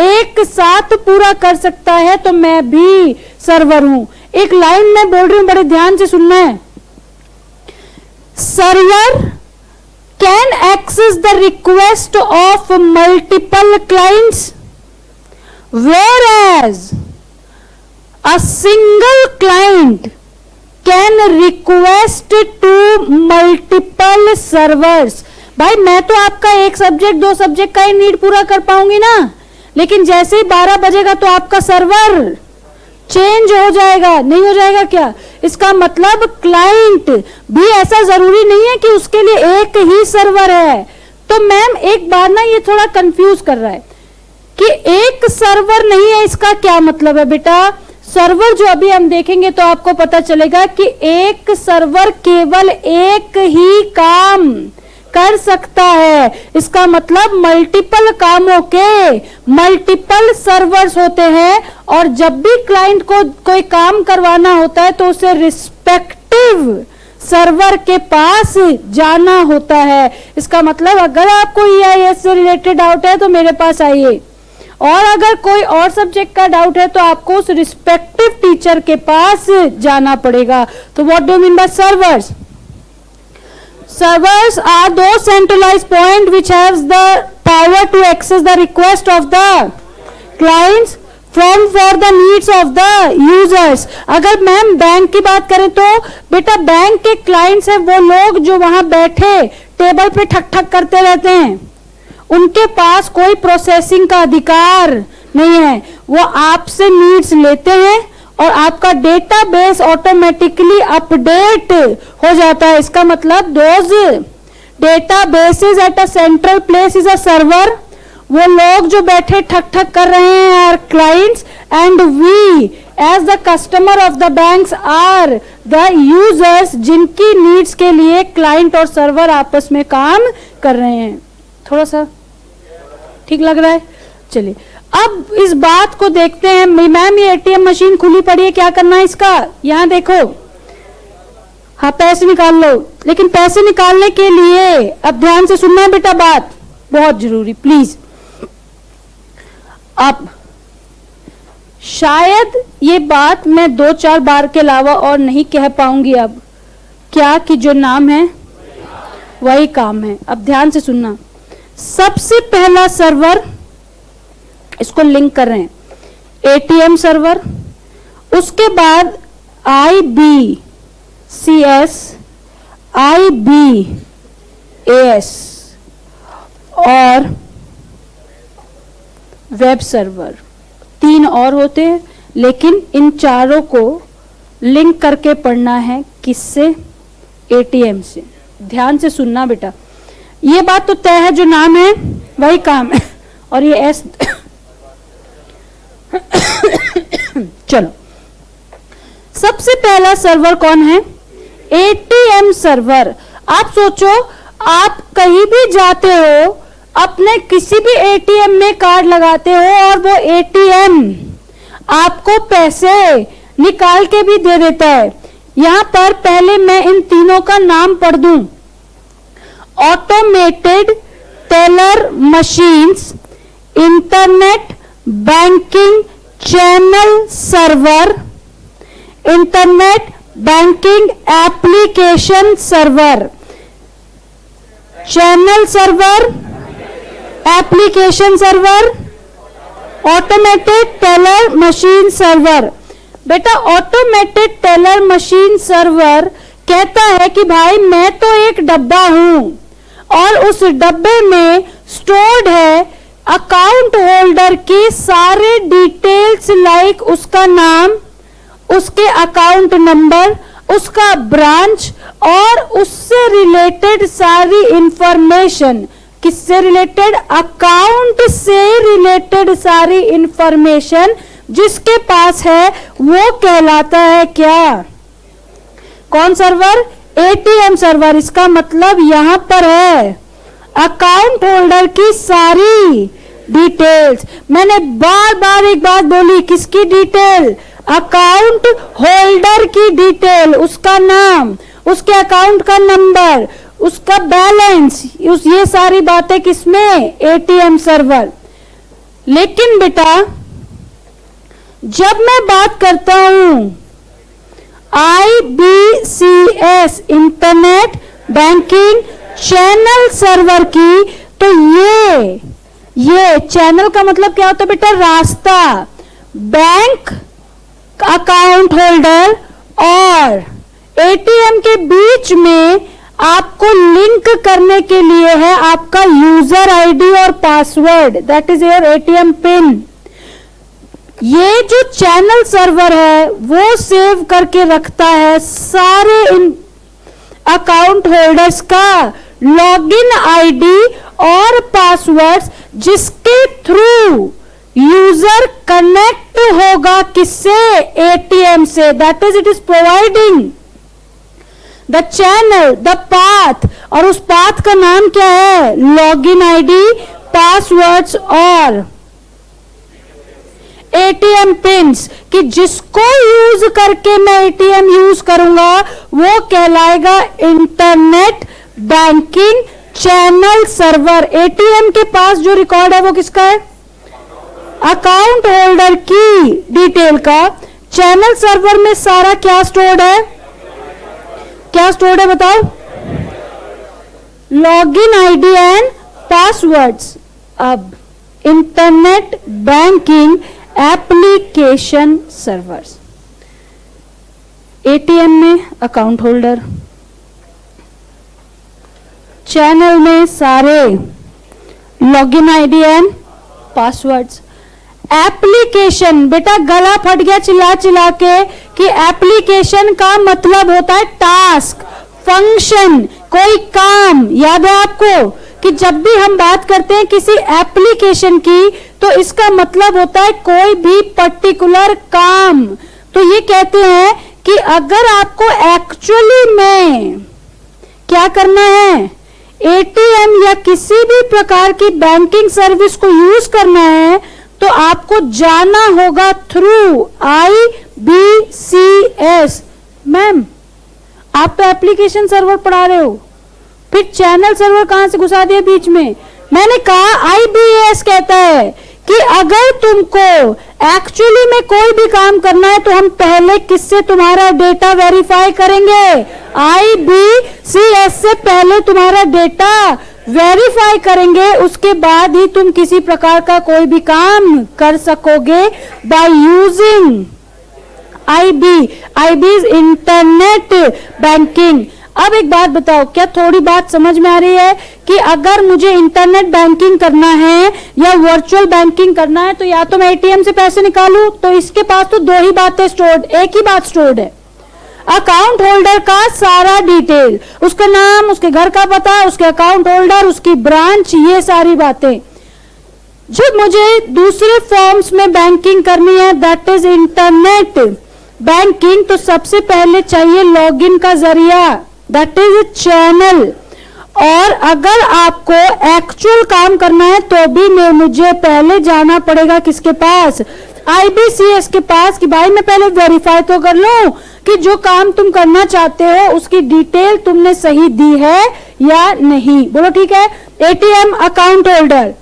A: एक साथ पूरा कर सकता है, तो मैं भी सर्वर हूं। एक लाइन में बोल रही हूं, बड़े ध्यान से सुनना है। Server can access the request of multiple clients, whereas a single client can request to multiple servers। भाई मैं तो आपका एक सब्जेक्ट दो सब्जेक्ट का ही नीड पूरा कर पाऊंगी ना, लेकिन जैसे ही 12 बजेगा तो आपका सर्वर चेंज हो जाएगा, नहीं हो जाएगा क्या? इसका मतलब क्लाइंट भी ऐसा जरूरी नहीं है कि उसके लिए एक ही सर्वर है। तो मैम एक बार ना ये थोड़ा कंफ्यूज कर रहा है कि एक सर्वर नहीं है, इसका क्या मतलब है बेटा? सर्वर जो अभी हम देखेंगे तो आपको पता चलेगा कि एक सर्वर केवल एक ही काम कर सकता है। इसका मतलब मल्टीपल कामों के मल्टीपल सर्वर्स होते हैं, और जब भी क्लाइंट को कोई काम करवाना होता है तो उसे रिस्पेक्टिव सर्वर के पास जाना होता है। इसका मतलब अगर आपको EIS से रिलेटेड डाउट है तो मेरे पास आइए, और अगर कोई और सब्जेक्ट का डाउट है तो आपको उस रिस्पेक्टिव टीचर के पास जाना पड़ेगा। तो what do mean by servers? Servers are those centralized point which has the power to access the request of the clients from for the needs of the users। अगर मैम बैंक की बात करें तो बेटा बैंक के क्लाइंट्स है वो लोग जो वहां बैठे टेबल पे ठक ठक करते रहते हैं, उनके पास कोई प्रोसेसिंग का अधिकार नहीं है। वो आपसे नीड्स लेते हैं और आपका डेटाबेस ऑटोमेटिकली अपडेट हो जाता है। इसका मतलब those databases at a central place is a server. वो लोग जो बैठे ठक ठक कर रहे हैं are clients and we as the customer of the banks are the users, जिनकी नीड्स के लिए क्लाइंट और सर्वर आपस में काम कर रहे हैं। थोड़ा सा ठीक लग रहा है? चलिए अब इस बात को देखते हैं। मैम ये एटीएम मशीन खुली पड़ी है, क्या करना है इसका? यहां देखो, हाँ पैसे निकाल लो, लेकिन पैसे निकालने के लिए अब ध्यान से सुनना है बेटा, बात बहुत जरूरी प्लीज। अब शायद ये बात मैं 2-4 बार के अलावा और नहीं कह पाऊंगी अब, क्या कि जो नाम है वही काम है। अब ध्यान से सुनना, सबसे पहला सर्वर, इसको लिंक कर रहे हैं, एटीएम सर्वर, उसके बाद IBCS, IBAS और वेब सर्वर, 3 और होते हैं, लेकिन इन चारों को लिंक करके पढ़ना है। किससे? एटीएम से। ध्यान से सुनना बेटा, ये बात तो तय है जो नाम है वही काम है, और ये एस चलो, सबसे पहला सर्वर कौन है? ATM server. आप सोचो, आप कहीं भी जाते हो, अपने किसी भी एटीएम में कार्ड लगाते हो और वो एटीएम आपको पैसे निकाल के भी दे देता है। यहां पर पहले मैं इन तीनों का नाम पढ़ दूं। Automated teller machines, internet banking channel server, internet banking application server, channel server, application server, automated teller machine server. बेटा ऑटोमेटेड टेलर मशीन सर्वर कहता है कि भाई मैं तो एक डब्बा हूं और उस डब्बे में स्टोर्ड है अकाउंट होल्डर की सारे डिटेल्स, लाइक उसका नाम, उसके अकाउंट नंबर, उसका ब्रांच और उससे रिलेटेड सारी इंफॉर्मेशन। किससे रिलेटेड? अकाउंट से रिलेटेड सारी इंफॉर्मेशन जिसके पास है वो कहलाता है क्या? कौन सर्वर? ATM server. इसका मतलब यहां पर है अकाउंट होल्डर की सारी डिटेल्स। मैंने बार बार एक बात बोली, किसकी डिटेल? अकाउंट होल्डर की डिटेल, उसका नाम, उसके अकाउंट का नंबर, उसका बैलेंस, ये सारी बातें किसमें? ATM server. लेकिन बेटा जब मैं बात करता हूं IBCS internet banking channel server की, तो ये चैनल का मतलब क्या होता है बेटा? रास्ता। बैंक अकाउंट होल्डर और एटीएम के बीच में आपको लिंक करने के लिए है आपका यूजर आईडी और password, that is your ATM pin. ये जो चैनल सर्वर है वो सेव करके रखता है सारे इन अकाउंट होल्डर्स का लॉगिन आईडी और पासवर्ड्स, जिसके थ्रू यूजर कनेक्ट होगा किससे? एटीएम से। That is it is providing the channel, the path, और उस पाथ का नाम क्या है? लॉगिन आईडी, पासवर्ड्स और एटीएम पिन्स, कि जिसको यूज करके मैं एटीएम यूज करूंगा वो कहलाएगा internet banking channel server. ATM के पास जो रिकॉर्ड है वो किसका है? अकाउंट होल्डर की डिटेल का चैनल सर्वर में सारा क्या स्टोर्ड है? क्या स्टोर्ड है बताओ? Login ID and passwords. अब internet banking application servers, ATM में अकाउंट होल्डर, चैनल में सारे login ID and passwords. Application, बेटा गला फट गया चिल्ला चिल्ला के कि एप्लीकेशन का मतलब होता है टास्क, फंक्शन, कोई काम। याद है आपको कि जब भी हम बात करते हैं किसी एप्लीकेशन की तो इसका मतलब होता है कोई भी पर्टिकुलर काम। तो ये कहते हैं कि अगर आपको एक्चुअली में क्या करना है, एटीएम या किसी भी प्रकार की बैंकिंग सर्विस को यूज करना है तो आपको जाना होगा थ्रू IBCS। मैम आप तो एप्लीकेशन सर्वर पढ़ा रहे हो, फिर चैनल सर्वर कहां से घुसा दिया बीच में? मैंने कहा IBCS कहता है कि अगर तुमको एक्चुअली में कोई भी काम करना है तो हम पहले किससे तुम्हारा डेटा वेरीफाई करेंगे? IBCS से पहले तुम्हारा डेटा वेरीफाई करेंगे, उसके बाद ही तुम किसी प्रकार का कोई भी काम कर सकोगे by using IB is internet banking. अब एक बात बताओ, क्या थोड़ी बात समझ में आ रही है कि अगर मुझे इंटरनेट बैंकिंग करना है या वर्चुअल बैंकिंग करना है तो या तो मैं एटीएम से पैसे निकालूं, तो इसके पास तो दो ही बातें स्टोर्ड, एक ही बात स्टोर्ड है, अकाउंट होल्डर का सारा डिटेल, उसका नाम, उसके घर का पता, उसके अकाउंट होल्डर, उसकी ब्रांच, ये सारी बातें। जो मुझे दूसरे फॉर्म्स में बैंकिंग करनी है, दैट इज इंटरनेट बैंकिंग, तो सबसे पहले चाहिए लॉगिन का जरिया, दैट इज चैनल। और अगर आपको एक्चुअल काम करना है तो भी मुझे पहले जाना पड़ेगा किसके पास? IBCS के पास, कि भाई मैं पहले वेरीफाई तो कर लूं कि जो काम तुम करना चाहते हो उसकी डिटेल तुमने सही दी है या नहीं। बोलो ठीक है। ATM account holder,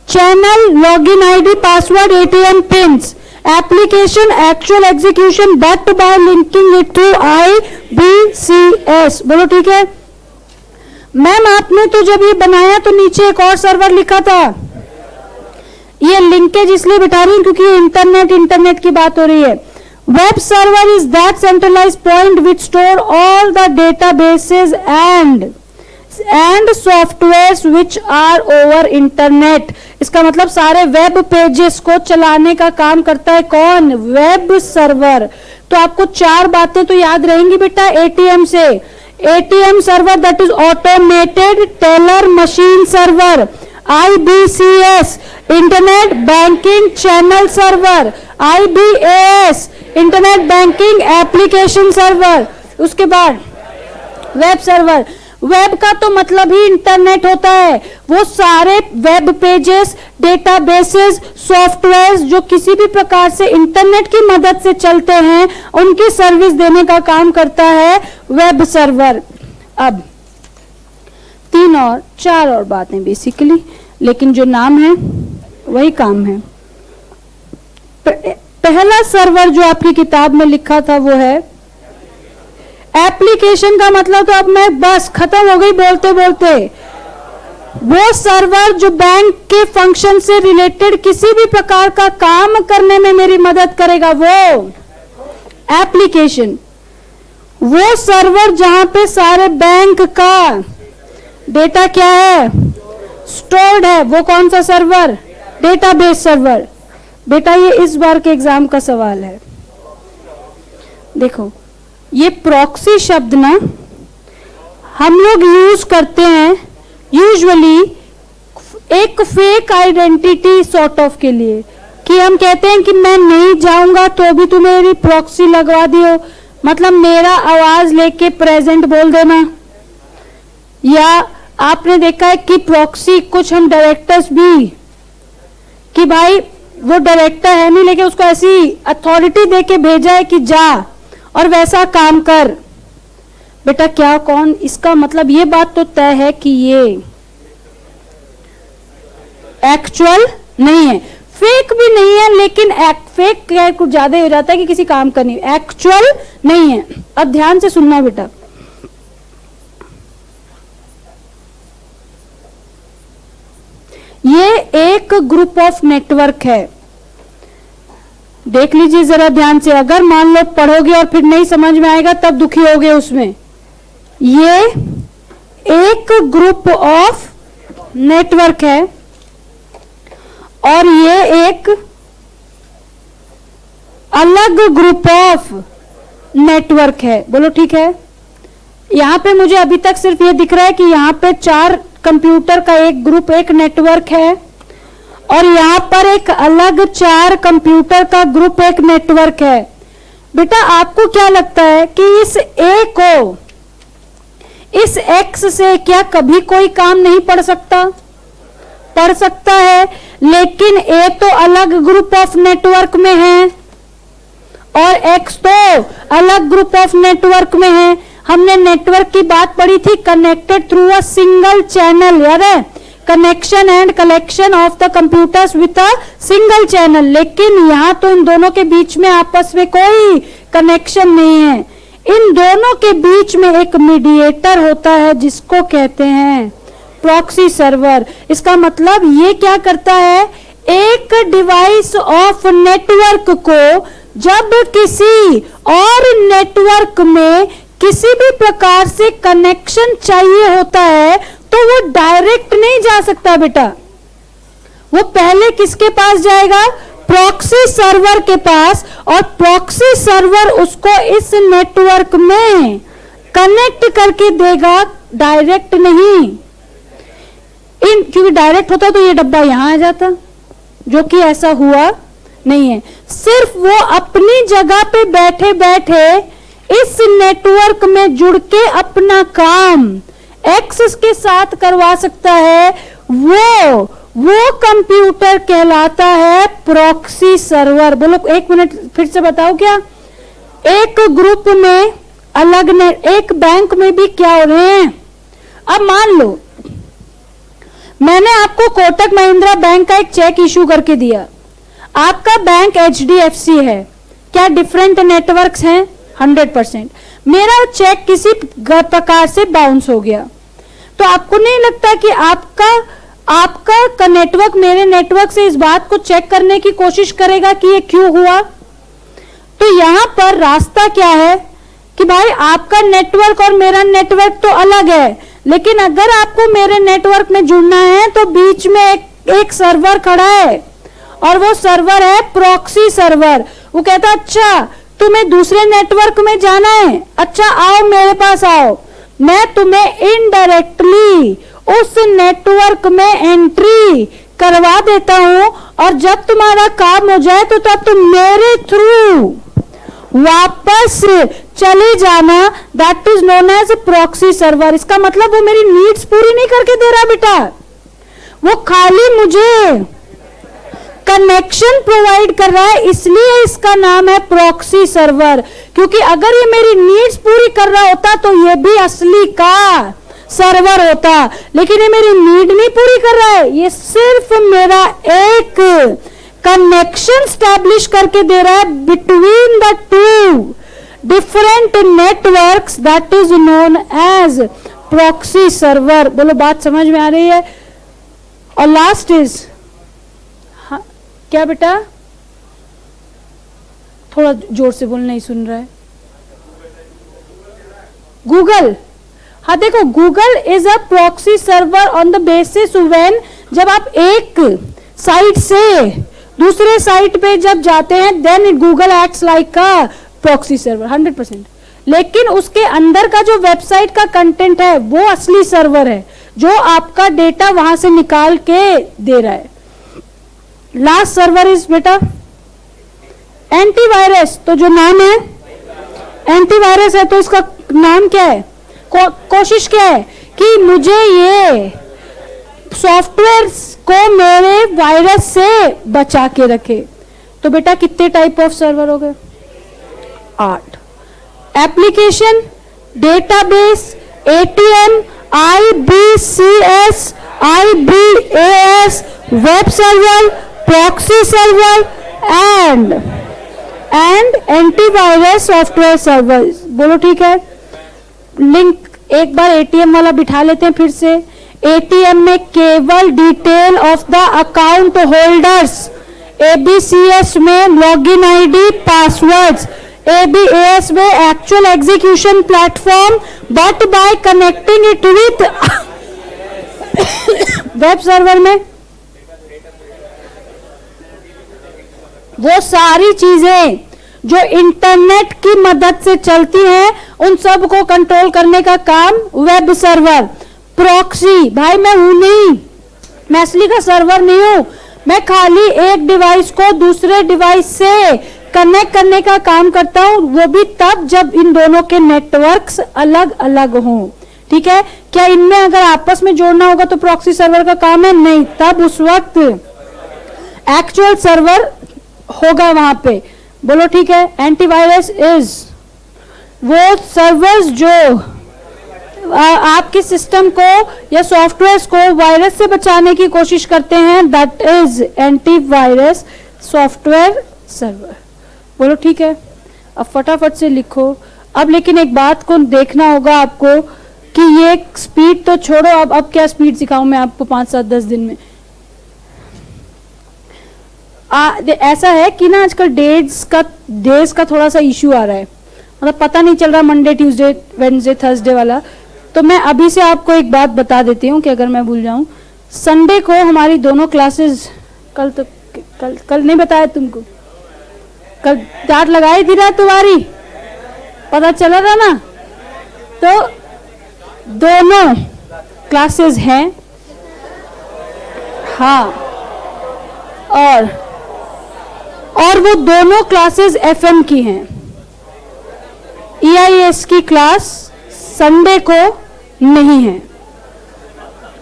A: channel, login ID, password, ATM pins, application actual execution but by linking it to IBCS। बोलो ठीक है। मैम आपने तो जब ये बनाया तो नीचे एक और सर्वर लिखा था, ये लिंकेज इसलिए बिठा रही हूं क्योंकि इंटरनेट की बात हो रही है। Web server is that centralised point which store all the databases and software which are over internet. इसका मतलब सारे वेब पेजेस को चलाने का काम करता है कौन? Web server. तो आपको चार बातें तो याद रहेंगी बेटा एटीएम से। ATM server that is automated teller machine server, IBCS internet banking channel server, IBAS internet banking application server. उसके बाद वेब सर्वर, वेब का तो मतलब ही इंटरनेट होता है, वो सारे वेब पेजेस, डेटाबेसेस, सॉफ्टवेयर जो किसी भी प्रकार से इंटरनेट की मदद से चलते हैं उनकी सर्विस देने का काम करता है वेब सर्वर। अब चार और बातें बेसिकली, लेकिन जो नाम है वही काम है। पहला सर्वर जो आपकी किताब में लिखा था वो है एप्लीकेशन का मतलब, तो अब मैं बस खत्म हो गई बोलते बोलते। वो सर्वर जो बैंक के फंक्शन से रिलेटेड किसी भी प्रकार का काम करने में मेरी मदद करेगा, वो एप्लीकेशन। वो सर्वर जहां पे सारे बैंक का डेटा क्या है? स्टोर्ड है, वो कौन सा सर्वर? Database server. बेटा ये इस बार के एग्जाम का सवाल है। देखो ये प्रॉक्सी शब्द ना हम लोग यूज करते हैं यूजुअली एक फेक आइडेंटिटी सॉर्ट ऑफ के लिए, कि हम कहते हैं कि मैं नहीं जाऊंगा तो भी तुम मेरी प्रॉक्सी लगवा दियो, मतलब मेरा आवाज लेके प्रेजेंट बोल देना। या आपने देखा है कि प्रॉक्सी कुछ हम डायरेक्टर्स भी, कि भाई वो डायरेक्टर है नहीं लेकिन उसको ऐसी अथॉरिटी देके भेजा है कि जा और वैसा काम कर। बेटा क्या कौन, इसका मतलब ये बात तो तय है कि ये एक्चुअल नहीं है, फेक भी नहीं है, लेकिन फेक क्या कुछ ज्यादा हो जाता है कि किसी काम का नहीं, एक्चुअल नहीं है। अब ध्यान से सुनना बेटा, ये एक ग्रुप ऑफ नेटवर्क है, देख लीजिए जरा ध्यान से। अगर मान लो पढ़ोगे और फिर नहीं समझ में आएगा तब दुखी होगे उसमें। ये एक ग्रुप ऑफ नेटवर्क है और ये एक अलग ग्रुप ऑफ नेटवर्क है। बोलो ठीक है। यहां पे मुझे अभी तक सिर्फ ये दिख रहा है कि यहां पे 4 कंप्यूटर का एक ग्रुप, एक नेटवर्क है, और यहां पर एक अलग 4 कंप्यूटर का ग्रुप, एक नेटवर्क है। बेटा आपको क्या लगता है कि इस ए को, इस एक्स से क्या कभी कोई काम नहीं पढ़ सकता? पढ़ सकता है, लेकिन ए तो अलग ग्रुप ऑफ नेटवर्क में है और एक्स तो अलग ग्रुप ऑफ नेटवर्क में है। हमने नेटवर्क की बात पढ़ी थी, connected through a single channel, याद है? Connection and collection of the computers with a single channel. लेकिन यहां तो इन दोनों के बीच में आपस में कोई कनेक्शन नहीं है। इन दोनों के बीच में एक मीडिएटर होता है जिसको कहते हैं प्रॉक्सी सर्वर। इसका मतलब ये क्या करता है, एक डिवाइस ऑफ नेटवर्क को जब किसी और नेटवर्क में किसी भी प्रकार से कनेक्शन चाहिए होता है तो वो डायरेक्ट नहीं जा सकता बेटा, वो पहले किसके पास जाएगा? प्रॉक्सी सर्वर के पास, और प्रॉक्सी सर्वर उसको इस नेटवर्क में कनेक्ट करके देगा, डायरेक्ट नहीं। क्योंकि डायरेक्ट होता तो ये डब्बा यहां आ जाता, जो कि ऐसा हुआ नहीं है। सिर्फ वो अपनी जगह पे बैठे बैठे इस नेटवर्क में जुड़ के अपना काम एक्सेस के साथ करवा सकता है। वो कंप्यूटर कहलाता है प्रॉक्सी सर्वर। बोलो एक मिनट फिर से बताओ क्या? एक ग्रुप में अलग एक बैंक में भी क्या हो रहे हैं? अब मान लो मैंने आपको कोटक महिंद्रा बैंक का एक चेक इशू करके दिया, आपका बैंक HDFC है, क्या डिफरेंट नेटवर्क्स हैं? 100%। मेरा चेक किसी प्रकार से बाउंस हो गया, तो आपको नहीं लगता कि आपका नेटवर्क मेरे नेटवर्क से इस बात को चेक करने की कोशिश करेगा कि ये क्यों हुआ? तो यहां पर रास्ता क्या है कि भाई आपका नेटवर्क और मेरा नेटवर्क तो अलग है, लेकिन अगर आपको मेरे नेटवर्क में जुड़ना है तो बीच में एक सर्वर खड़ा है और वो सर्वर है प्रॉक्सी सर्वर। वो कहता अच्छा तुम्हें दूसरे नेटवर्क में जाना है, अच्छा आओ मेरे पास आओ, मैं तुम्हें इनडायरेक्टली उस नेटवर्क में एंट्री करवा देता हूं, और जब तुम्हारा काम हो जाए तो तब तुम मेरे थ्रू वापस चले जाना। That is known as proxy server. इसका मतलब वो मेरी नीड्स पूरी नहीं करके दे रहा बेटा, वो खाली मुझे कनेक्शन प्रोवाइड कर रहा है, इसलिए इसका नाम है प्रॉक्सी सर्वर। क्योंकि अगर ये मेरी नीड्स पूरी कर रहा होता तो ये भी असली का सर्वर होता, लेकिन ये मेरी नीड नहीं पूरी कर रहा है, ये सिर्फ मेरा एक कनेक्शन स्टैब्लिश करके दे रहा है between the two different networks, that is known as proxy server. बोलो बात समझ में आ रही है? और लास्ट इज क्या बेटा? थोड़ा जोर से बोल, नहीं सुन रहा है। गूगल। हाँ देखो, Google is a proxy server on the basis when, जब आप एक साइट से दूसरे साइट पे जब जाते हैं then Google acts like a proxy server 100%। लेकिन उसके अंदर का जो वेबसाइट का कंटेंट है वो असली सर्वर है, जो आपका डेटा वहां से निकाल के दे रहा है। लास्ट सर्वर इज बेटा एंटीवायरस। तो जो नाम है एंटीवायरस है, तो इसका नाम क्या है? कोशिश क्या है कि मुझे ये सॉफ्टवेयर को मेरे वायरस से बचा के रखे। तो बेटा कितने टाइप ऑफ सर्वर हो गए? 8। Application, database, ATM, IBCS, IBAS, web server, proxy server and antivirus software server. बोलो ठीक है। लिंक एक बार एटीएम वाला बिठा लेते हैं फिर से। एटीएम में केवल detail of the account holders, ABCS में लॉगिन आईडी पासवर्ड्स, एबीएस में actual execution platform, but by connecting it with web server में वो सारी चीजें जो इंटरनेट की मदद से चलती हैं उन सब को कंट्रोल करने का काम वेब सर्वर। प्रॉक्सी, भाई मैं हूं नहीं, मैं असली का सर्वर नहीं हूं, मैं खाली एक डिवाइस को दूसरे डिवाइस से कनेक्ट करने का काम करता हूं, वो भी तब जब इन दोनों के नेटवर्क्स अलग अलग हों। ठीक है, क्या इनमें अगर आपस में जोड़ना होगा तो प्रॉक्सी सर्वर का काम है? नहीं, तब उस वक्त एक्चुअल सर्वर होगा वहां पे। बोलो ठीक है। एंटीवायरस इज वो सर्वर्स जो आपके सिस्टम को या सॉफ्टवेयर्स को वायरस से बचाने की कोशिश करते हैं, that is antivirus software server. बोलो ठीक है। अब फटाफट से लिखो। अब लेकिन एक बात को देखना होगा आपको कि ये स्पीड तो छोड़ो, अब क्या स्पीड सिखाऊं मैं आपको 5-7-10 दिन में। ऐसा है कि ना आजकल डेज का थोड़ा सा इश्यू आ रहा है, मतलब पता नहीं चल रहा मंडे ट्यूसडे वेडनेसडे थर्सडे वाला। तो मैं अभी से आपको एक बात बता देती हूँ कि अगर मैं भूल जाऊं, संडे को हमारी दोनों क्लासेस कल नहीं बताया तुमको, कल डांट लगाई थी ना तुम्हारी, पता चला था ना। तो दोनों क्लासेस हैं, हाँ, और वो दोनों क्लासेस एफएम की हैं। ईआईएस की क्लास संडे को नहीं है,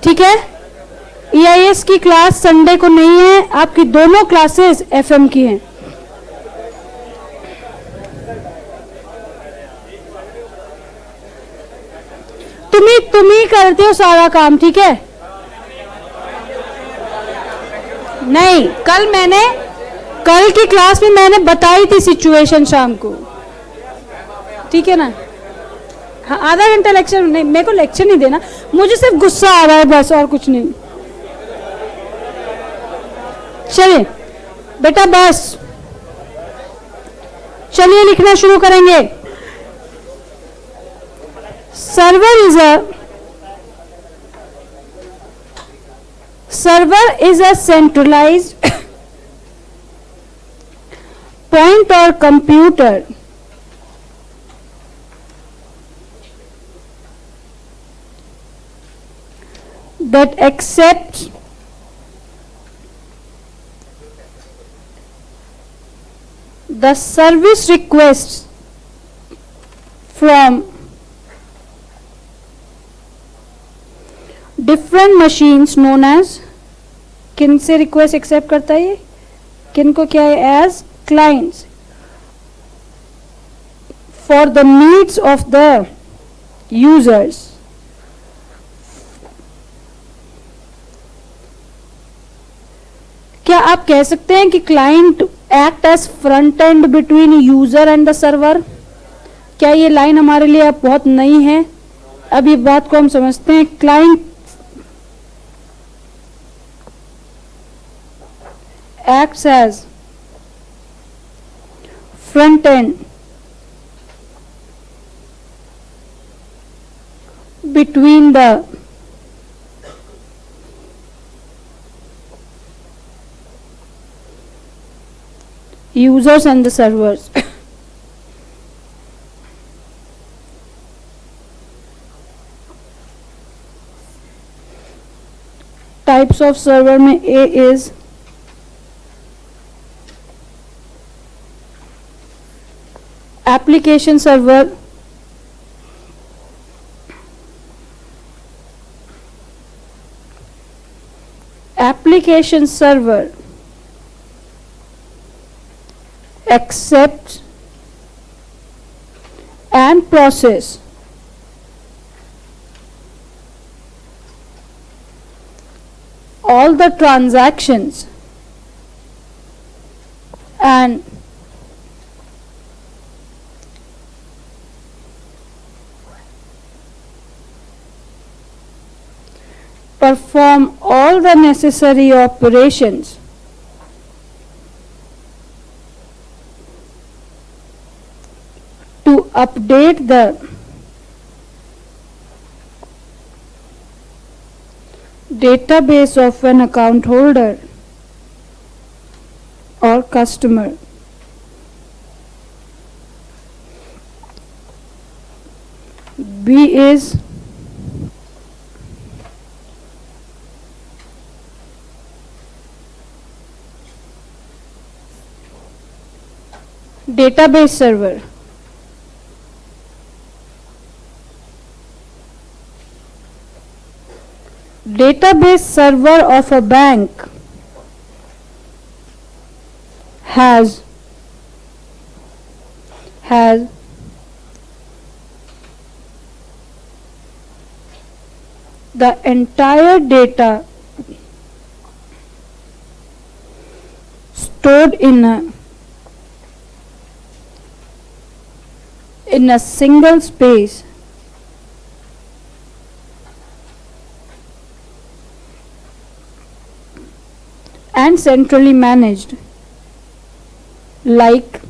A: ठीक है। ईआईएस की क्लास संडे को नहीं है, आपकी दोनों क्लासेस एफएम की हैं। तुम ही करते हो सारा काम, ठीक है। नहीं, कल की क्लास में मैंने बताई थी सिचुएशन शाम को, ठीक है ना। हाँ, आधा घंटा लेक्चर नहीं, मेरे को लेक्चर नहीं देना, मुझे सिर्फ गुस्सा आ रहा है बस, और कुछ नहीं। चलिए बेटा, बस चलिए लिखना शुरू करेंगे। Server is a centralised point or computer that accepts the service requests from different machines known as, किन से रिक्वेस्ट एक्सेप्ट करता है ये, किन को क्या है, as clients for the needs of the users। क्या आप कह सकते हैं कि client act as front end between user and the server? क्या ये लाइन हमारे लिए अब बहुत नई है? अब ये बात को हम समझते हैं। Client acts as front end between the users and the servers। types of server में A is application server, application server accepts and process all the transactions perform all the necessary operations to update the database of an account holder or customer. B is database server. Database server of a bank has the entire data stored in a single space and centrally managed, like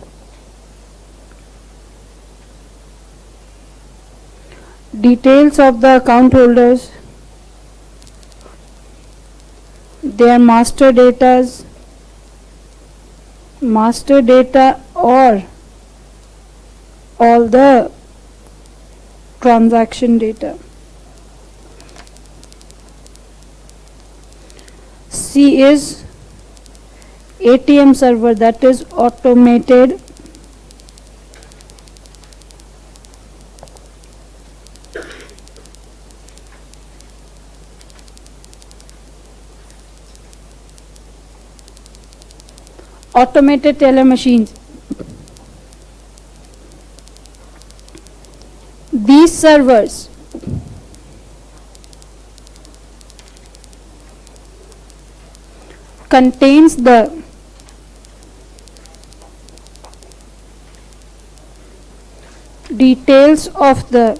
A: details of the account holders, their master data or all the transaction data. C is ATM server, that is automated teller machines. These servers contains the details of the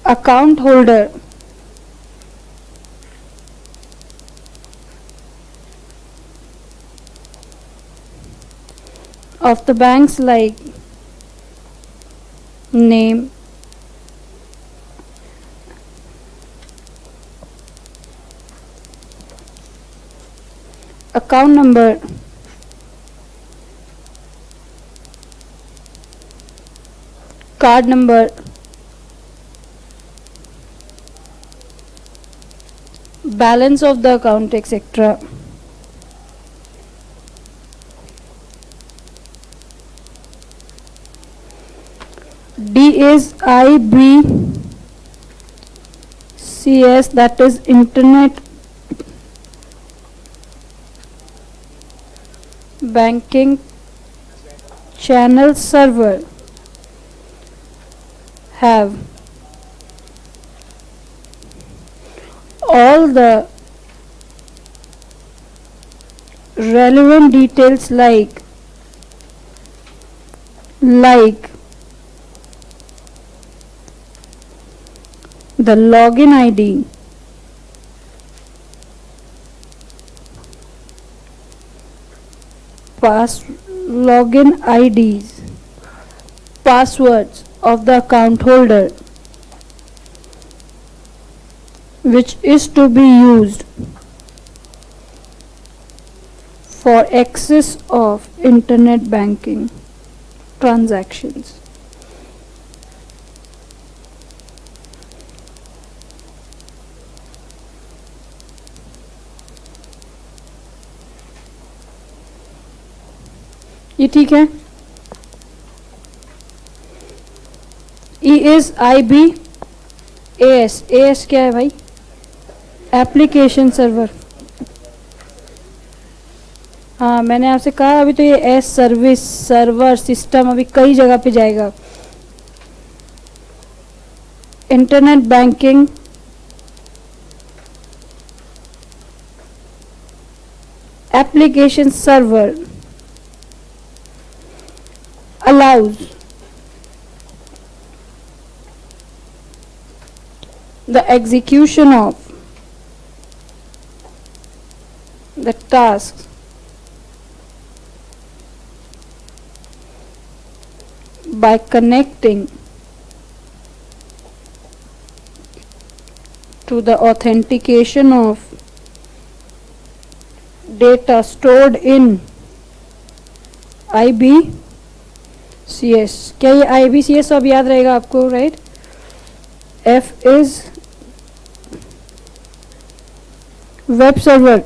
A: account holder of the banks, like name, account number, card number, balance of the account, etc. D is IBCS, that is Internet Banking Channel Server, have all the relevant details like the login ID, login IDs, passwords of the account holder, which is to be used for access of internet banking transactions. ये ठीक है. E is IBAS. AS क्या है भाई? Application server. हाँ, मैंने आपसे कहा अभी तो ये एस सर्विस सर्वर सिस्टम अभी कई जगह पे जाएगा. Internet banking application server allows the execution of the tasks by connecting to the authentication of data stored in IBCS. क्या ये IBCS अब याद रहेगा आपको, right? F is web server.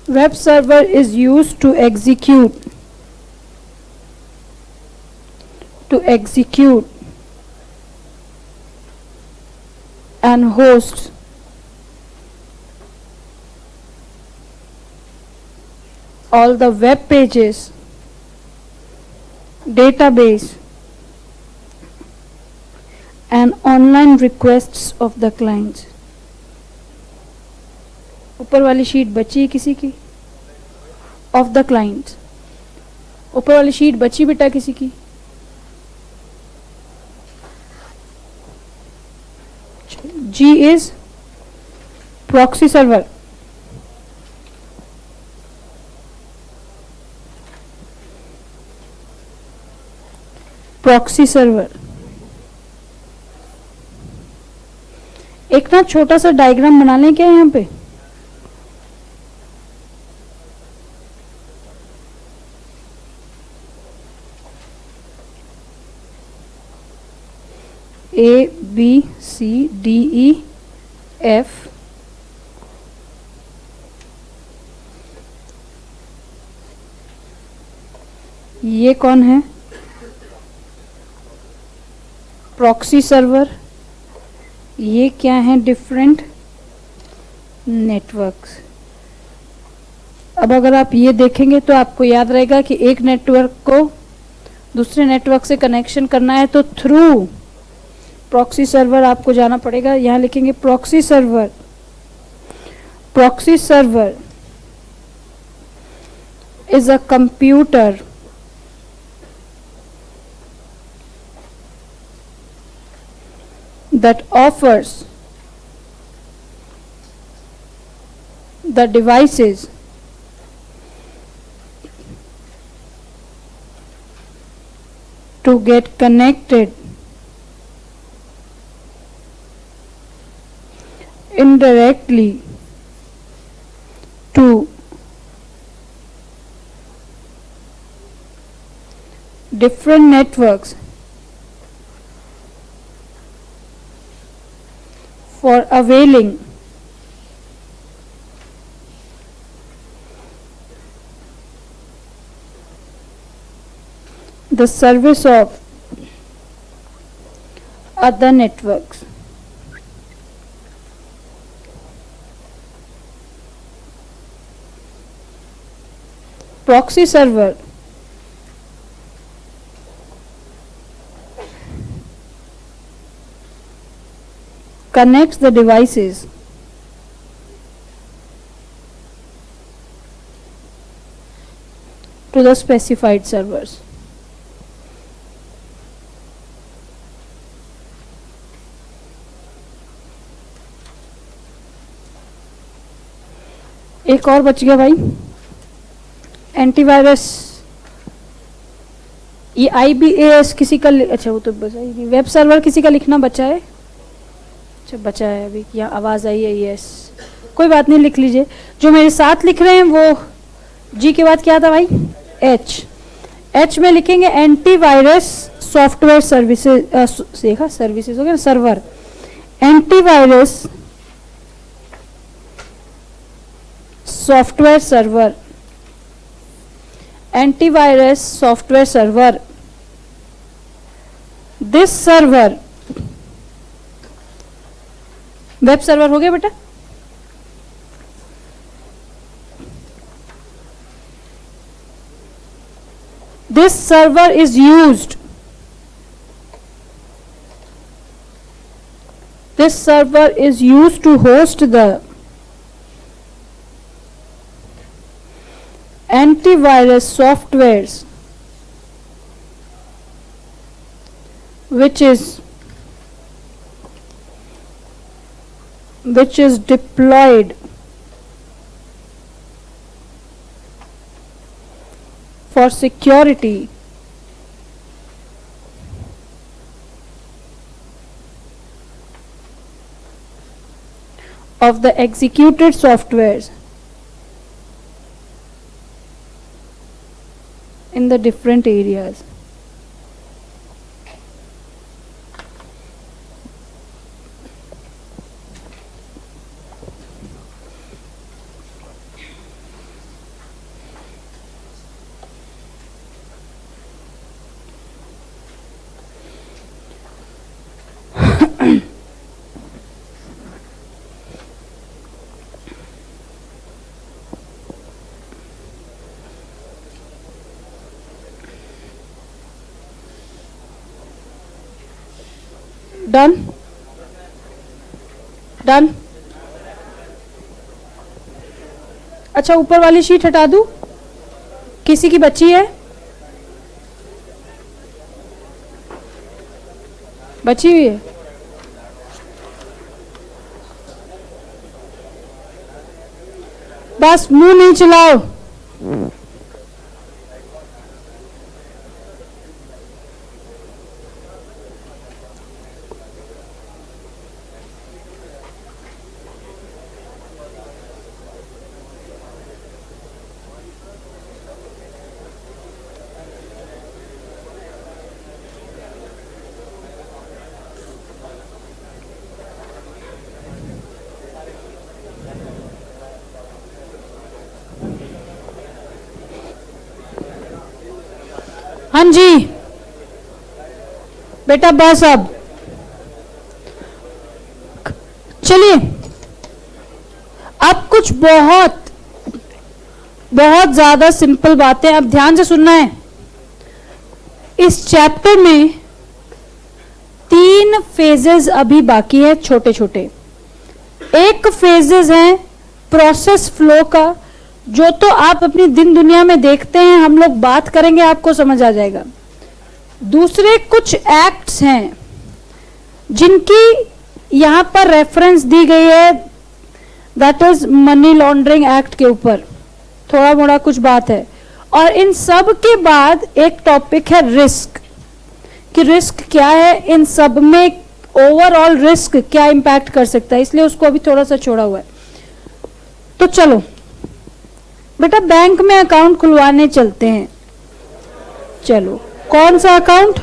A: Web server is used to execute and host all the web pages, database and online requests of the clients. ऊपर वाली शीट बची किसी की? Of the client. ऊपर वाली शीट बची बेटा किसी की? G is proxy server. Proxy server. एक ना छोटा सा डायग्राम बना लें क्या यहाँ पे? A B C D E F ये कौन है? Proxy server. ये क्या है? Different networks. अब अगर आप ये देखेंगे तो आपको याद रहेगा कि एक नेटवर्क को दूसरे नेटवर्क से कनेक्शन करना है तो थ्रू प्रॉक्सी सर्वर आपको जाना पड़ेगा. यहां लिखेंगे proxy server. Proxy server is a computer that offers the devices to get connected indirectly to different networks for availing the service of other networks. Proxy server connects the devices to the specified servers. एक और बच गया भाई, एंटीवायरस. ये IBAS किसी का अच्छा वो तो बचा ही नहीं. वेब सर्वर किसी का लिखना बचा है? अच्छा बचा है. अभी यहाँ आवाज आई है यस. कोई बात नहीं, लिख लीजिए. जो मेरे साथ लिख रहे हैं वो जी के बाद क्या था भाई? H. H में लिखेंगे एंटीवायरस सॉफ्टवेयर सर्विसेज. देखा सर्विसेज हो गया ना, server. Antivirus software server. Antivirus software server. This server web server हो गया बेटा. This server is used. This server is used to host the antivirus softwares which is deployed for security of the executed softwares in the different areas. Done? Done? अच्छा, ऊपर वाली शीट हटा दूं? किसी की बची है? बची हुई है? बस मुंह नहीं चलाओ। हाँ जी बेटा, बस अब चलिए, अब कुछ बहुत बहुत ज्यादा सिंपल बातें अब ध्यान से सुनना है। इस चैप्टर में 3 फेजेस अभी बाकी है, छोटे छोटे। एक फेजेस है प्रोसेस फ्लो का, जो तो आप अपनी दिन दुनिया में देखते हैं, हम लोग बात करेंगे आपको समझ आ जाएगा। दूसरे कुछ एक्ट्स हैं जिनकी यहां पर रेफरेंस दी गई है, that is money laundering act के ऊपर थोड़ा मोड़ा कुछ बात है। और इन सब के बाद एक टॉपिक है रिस्क, कि रिस्क क्या है, इन सब में ओवरऑल रिस्क क्या इंपैक्ट कर सकता है, इसलिए उसको अभी थोड़ा सा छोड़ा हुआ है। तो चलो बेटा, बैंक में अकाउंट खुलवाने चलते हैं। चलो, कौन सा अकाउंट?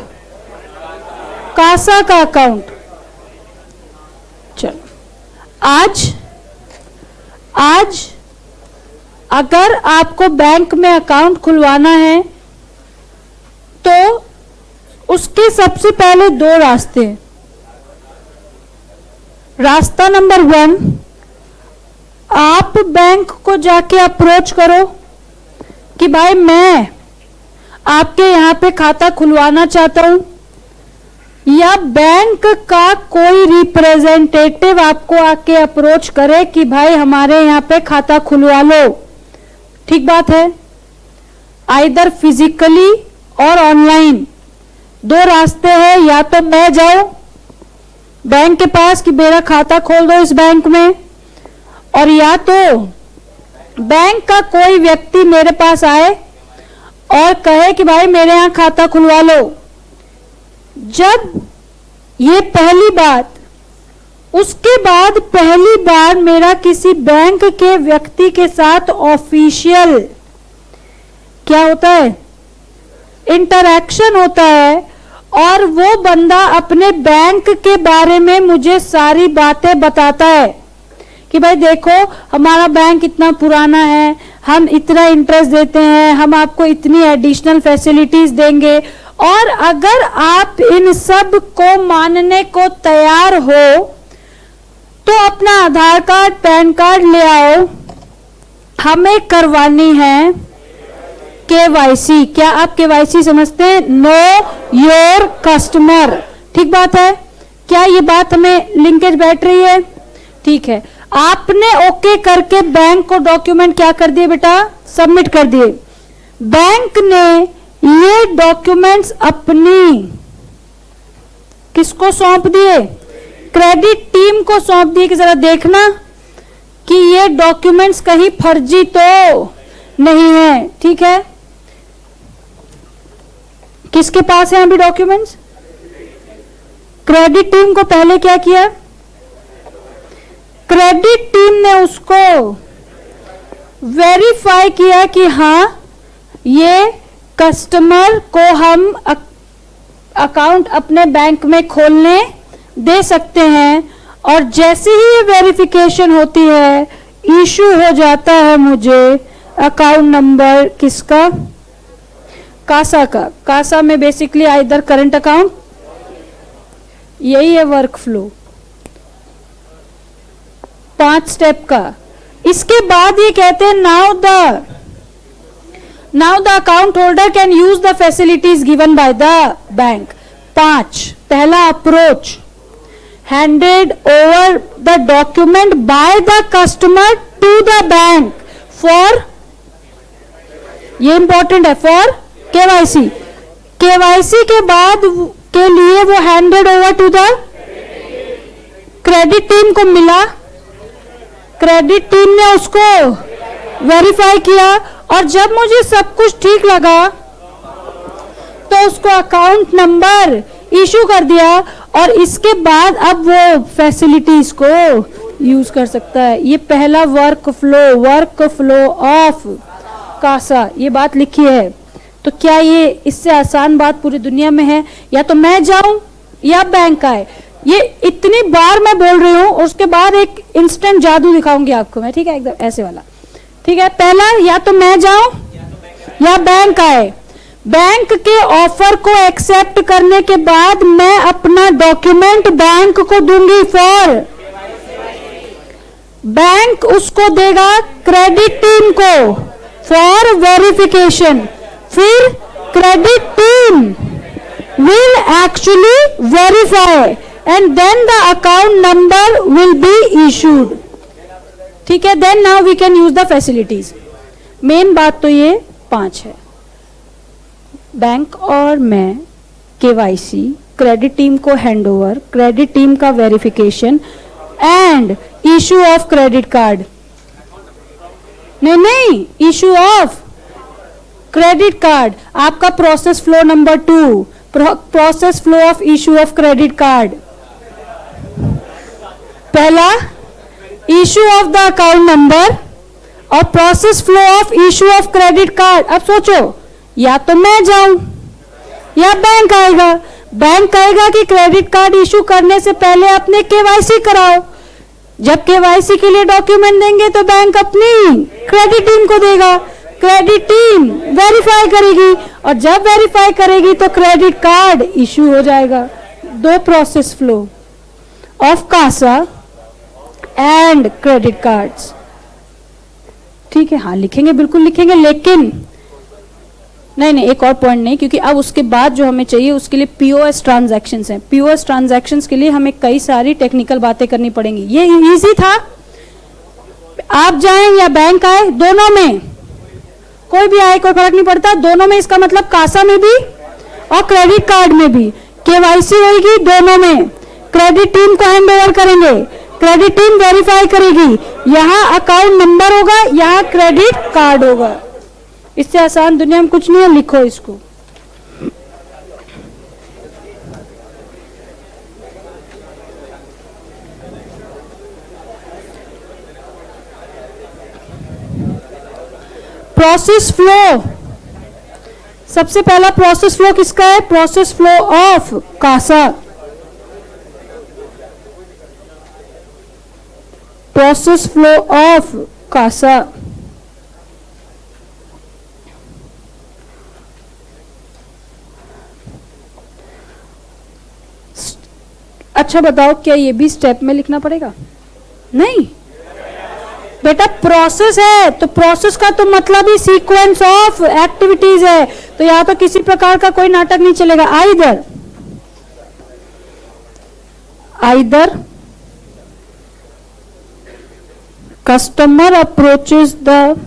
A: कासा का अकाउंट। चलो, आज अगर आपको बैंक में अकाउंट खुलवाना है तो उसके सबसे पहले 2 रास्ते हैं। रास्ता नंबर 1, आप बैंक को जाके अप्रोच करो कि भाई मैं आपके यहां पे खाता खुलवाना चाहता हूं, या बैंक का कोई रिप्रेजेंटेटिव आपको आके अप्रोच करे कि भाई हमारे यहां पे खाता खुलवा लो। ठीक बात है? आइदर फिजिकली और ऑनलाइन 2 रास्ते हैं। या तो मैं जाऊं बैंक के पास कि मेरा खाता खोल दो इस बैंक में, और या तो बैंक का कोई व्यक्ति मेरे पास आए और कहे कि भाई मेरे यहां खाता खुलवा लो। जब ये पहली बात, उसके बाद पहली बार मेरा किसी बैंक के व्यक्ति के साथ ऑफिशियल क्या होता है, इंटरैक्शन होता है, और वो बंदा अपने बैंक के बारे में मुझे सारी बातें बताता है कि भाई देखो हमारा बैंक इतना पुराना है, हम इतना इंटरेस्ट देते हैं, हम आपको इतनी एडिशनल फैसिलिटीज देंगे, और अगर आप इन सब को मानने को तैयार हो तो अपना आधार कार्ड, पैन कार्ड ले आओ, हमें करवानी है केवाईसी। क्या आप केवाईसी समझते हैं? Know your customer. ठीक बात है? क्या ये बात हमें लिंकेज बैठ रही है? ठीक है। आपने ओके करके बैंक को डॉक्यूमेंट क्या कर दिए बेटा, सबमिट कर दिए। बैंक ने ये डॉक्यूमेंट्स अपनी किसको सौंप दिए, क्रेडिट टीम को सौंप दिए कि जरा देखना कि ये डॉक्यूमेंट्स कहीं फर्जी तो नहीं है। ठीक है, किसके पास है अभी डॉक्यूमेंट्स, क्रेडिट टीम को पहले क्या किया, क्रेडिट टीम ने उसको वेरीफाई किया कि हाँ ये कस्टमर को हम अकाउंट अपने बैंक में खोलने दे सकते हैं, और जैसे ही ये वेरिफिकेशन होती है इशू हो जाता है मुझे अकाउंट नंबर किसका, कासा का। कासा में बेसिकली आइदर करंट अकाउंट, यही है वर्क फ्लो 5 स्टेप का। इसके बाद ये कहते हैं now the account holder can use the facilities given by the bank. 5, पहला approach, handed over the document by the customer to the bank for, ये इंपॉर्टेंट है, फॉर केवाईसी। केवाईसी के बाद के लिए वो handed over to the credit team को मिला, क्रेडिट टीम ने उसको वेरीफाई किया, और जब मुझे सब कुछ ठीक लगा तो उसको अकाउंट नंबर इशू कर दिया, और इसके बाद अब वो फैसिलिटीज को यूज कर सकता है। ये पहला वर्क फ्लो ऑफ कासा, ये बात लिखी है। तो क्या ये इससे आसान बात पूरी दुनिया में है, या तो मैं जाऊं या बैंक आए। ये इतनी बार मैं बोल रही हूं, उसके बाद एक इंस्टेंट जादू दिखाऊंगी आपको मैं, ठीक है, एकदम ऐसे वाला। ठीक है, पहला या तो मैं जाऊं या बैंक आए। बैंक के ऑफर को एक्सेप्ट करने के बाद मैं अपना डॉक्यूमेंट बैंक को दूंगी फॉर, बैंक उसको देगा क्रेडिट टीम को फॉर वेरिफिकेशन, फिर credit team will actually verify and then the account number will be issued. ठीक है, then now we can use the facilities. Main बात तो ये 5 है, बैंक और मैं, केवाईसी, क्रेडिट टीम को हैंडओवर, क्रेडिट टीम का verification and issue of credit card, नहीं इशू ऑफ क्रेडिट कार्ड। आपका process flow number 2, process flow of issue of credit card. पहला issue of the account number और process flow of issue of credit card. अब सोचो, या तो मैं जाऊं या बैंक आएगा। बैंक कहेगा कि क्रेडिट कार्ड इशू करने से पहले अपने केवाईसी कराओ। जब केवाईसी के लिए डॉक्यूमेंट देंगे तो बैंक अपनी क्रेडिट टीम को देगा, क्रेडिट टीम वेरीफाई करेगी, और जब वेरीफाई करेगी तो क्रेडिट कार्ड इशू हो जाएगा। 2 process flow of CASA and credit cards. ठीक है, हाँ लिखेंगे, बिल्कुल लिखेंगे, लेकिन नहीं एक और पॉइंट नहीं, क्योंकि अब उसके बाद जो हमें चाहिए उसके लिए पीओएस ट्रांजैक्शंस हैं। पीओएस ट्रांजैक्शंस के लिए हमें कई सारी टेक्निकल बातें करनी पड़ेंगी। ये इजी था, आप जाएं या बैंक आए, दोनों में कोई भी आए कोई फर्क नहीं पड़ता, दोनों में। इसका मतलब कासा में भी और क्रेडिट कार्ड में भी केवाईसी होगी, दोनों में। क्रेडिट टीम को हैंड ओवर करेंगे, क्रेडिट टीम वेरीफाई करेगी, यहाँ अकाउंट नंबर होगा, यहाँ क्रेडिट कार्ड होगा। इससे आसान दुनिया में कुछ नहीं है, लिखो इसको। प्रोसेस फ्लो, सबसे पहला प्रोसेस फ्लो किसका है, process flow of CASA. Process flow of CASA, अच्छा बताओ, क्या ये भी स्टेप में लिखना पड़ेगा? नहीं बेटा, प्रोसेस है तो प्रोसेस का तो मतलब ही सीक्वेंस ऑफ एक्टिविटीज है, तो यहां तो किसी प्रकार का कोई नाटक नहीं चलेगा। Either Customer approaches the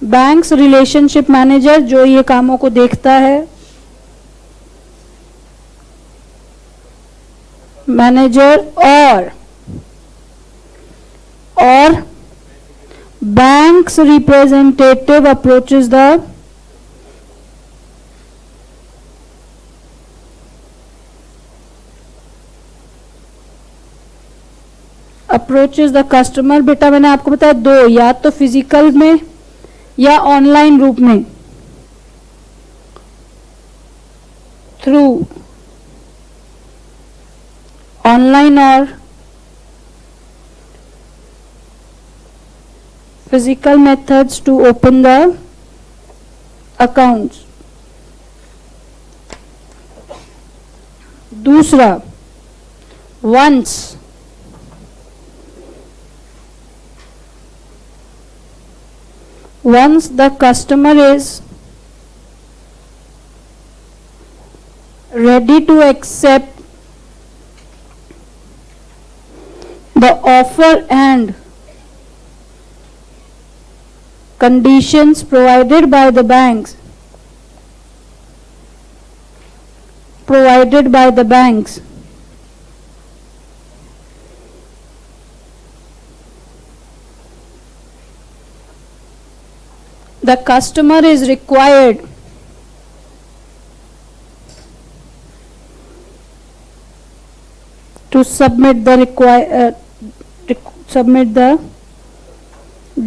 A: bank's relationship manager, जो ये कामों को देखता है, मैनेजर, और bank's representative approaches the customer. बेटा मैंने आपको बताया दो, या तो फिजिकल में या ऑनलाइन रूप में, थ्रू ऑनलाइन और physical methods to open the accounts. दूसरा, once the customer is ready to accept the offer and conditions provided by the banks, the customer is required to submit the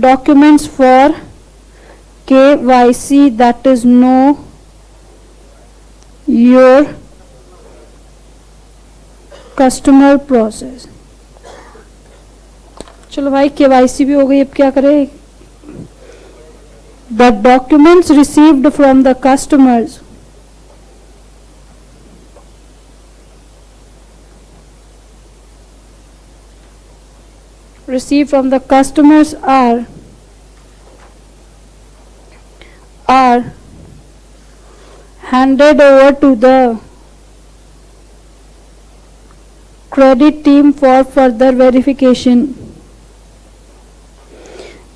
A: documents for KYC, that is know your customer process. चलो भाई KYC भी हो गई, अब क्या करें? The documents received from the customers are handed over to the credit team for further verification.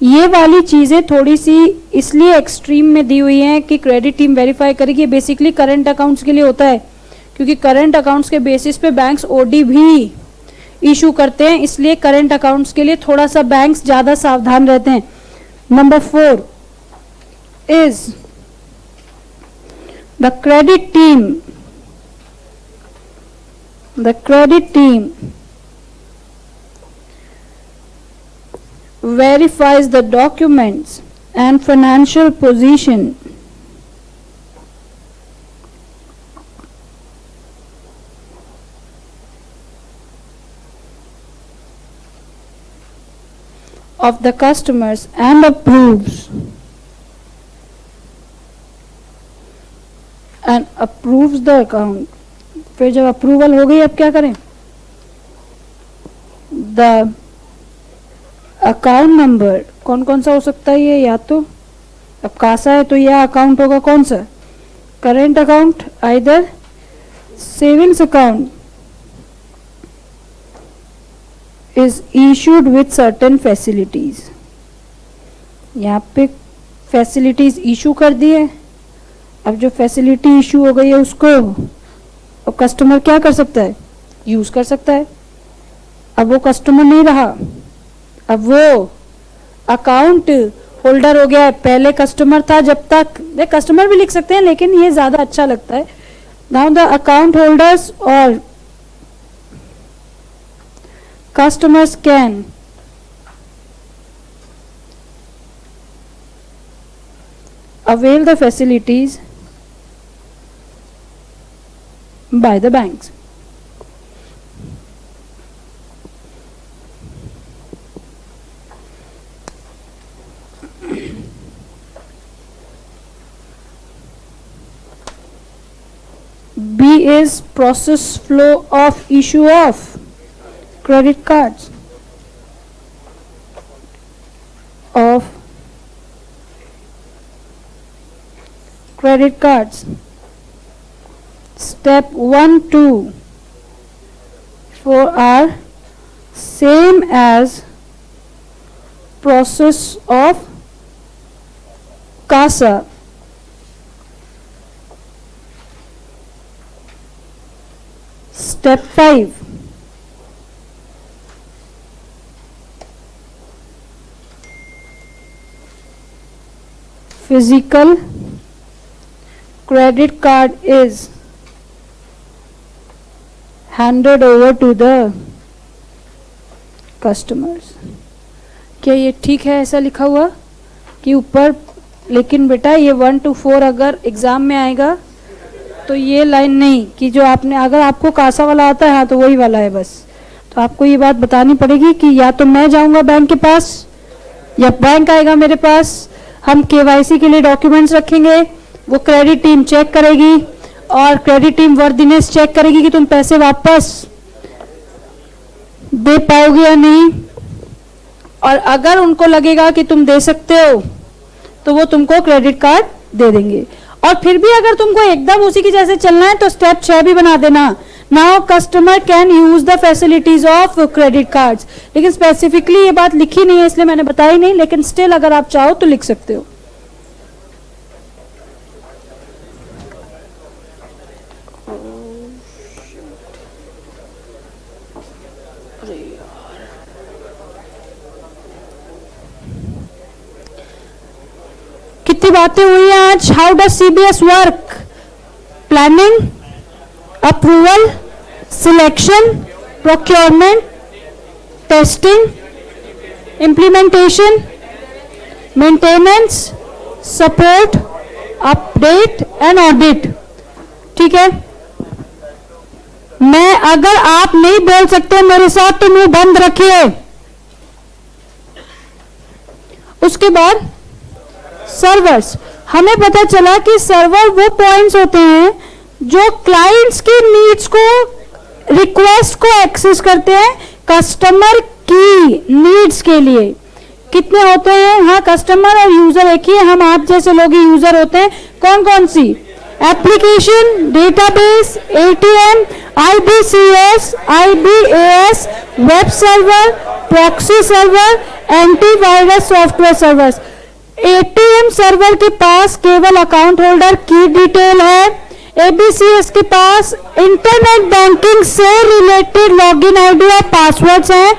A: ये वाली चीज़ें थोड़ी सी इसलिए एक्सट्रीम में दी हुई हैं कि क्रेडिट टीम वेरीफाई करेगी. बेसिकली करंट अकाउंट्स के लिए होता है, क्योंकि करंट अकाउंट्स के बेसिस पे बैंक्स ओडी भी इशू करते हैं, इसलिए करंट अकाउंट्स के लिए थोड़ा सा बैंक्स ज़्यादा सावधान रहते हैं. Number 4 is the credit team verifies the documents and financial position of the customers and approves the account. फिर जब अप्रूवल हो गई, अब क्या करें? The अकाउंट नंबर कौन कौन सा हो सकता है ये? या तो अब कासा है तो यह अकाउंट होगा कौन सा? Current account, either savings account is issued with certain facilities. यहाँ पे फैसिलिटीज इशू कर दी है. अब जो फैसिलिटी इशू हो गई है उसको कस्टमर क्या कर सकता है? यूज कर सकता है. अब वो कस्टमर नहीं रहा, अब वो अकाउंट होल्डर हो गया है. पहले कस्टमर था, जब तक कस्टमर भी लिख सकते हैं लेकिन ये ज्यादा अच्छा लगता है. नाउ द अकाउंट होल्डर्स और customers can avail the facilities by the banks. B is process flow of issue of credit cards. Step 1, 2, 4 are same as process of CASA. Step 5. Physical credit card is handed over to the customers. क्या ये ठीक है ऐसा लिखा हुआ कि ऊपर, लेकिन बेटा ये 1 to 4 अगर एग्जाम में आएगा तो ये लाइन नहीं कि जो आपने, अगर आपको कासा वाला आता है हाँ तो वही वाला है बस। तो आपको ये बात बतानी पड़ेगी कि या तो मैं जाऊंगा बैंक के पास या बैंक आएगा मेरे पास, हम केवाईसी के लिए डॉक्यूमेंट्स रखेंगे, वो क्रेडिट टीम चेक करेगी और क्रेडिट टीम वर्दीनेस चेक करेगी कि तुम पैसे वापस दे पाओगे या नहीं, और अगर उनको लगेगा कि तुम दे सकते हो तो वो तुमको क्रेडिट कार्ड दे देंगे। और फिर भी अगर तुमको एकदम उसी की जैसे चलना है तो स्टेप 6 भी बना देना, now customer can use the facilities of credit cards. लेकिन स्पेसिफिकली ये बात लिखी नहीं है इसलिए मैंने बताई नहीं, लेकिन स्टिल अगर आप चाहो तो लिख सकते हो। कितनी बातें हुई हैं आज। How does CBS work? Planning, approval, selection, procurement, testing, implementation, maintenance, support, update and audit. ठीक है, मैं अगर आप नहीं बोल सकते मेरे साथ तो मुंह बंद रखिए। उसके बाद सर्वर्स, हमें पता चला कि सर्वर वो पॉइंट्स होते हैं जो क्लाइंट्स की नीड्स को, रिक्वेस्ट को एक्सेस करते हैं कस्टमर की नीड्स के लिए। कितने होते हैं? हाँ, कस्टमर और यूजर एक ही है, हम आप जैसे लोग ही यूजर होते हैं। कौन कौन सी? Application, database, ATM, IBCS, IBAS, web server, proxy server, antivirus software servers. ATM server के पास केवल अकाउंट होल्डर की डिटेल है, एबीसीएस के पास इंटरनेट बैंकिंग से रिलेटेड लॉगिन आईडी और पासवर्ड्स हैं,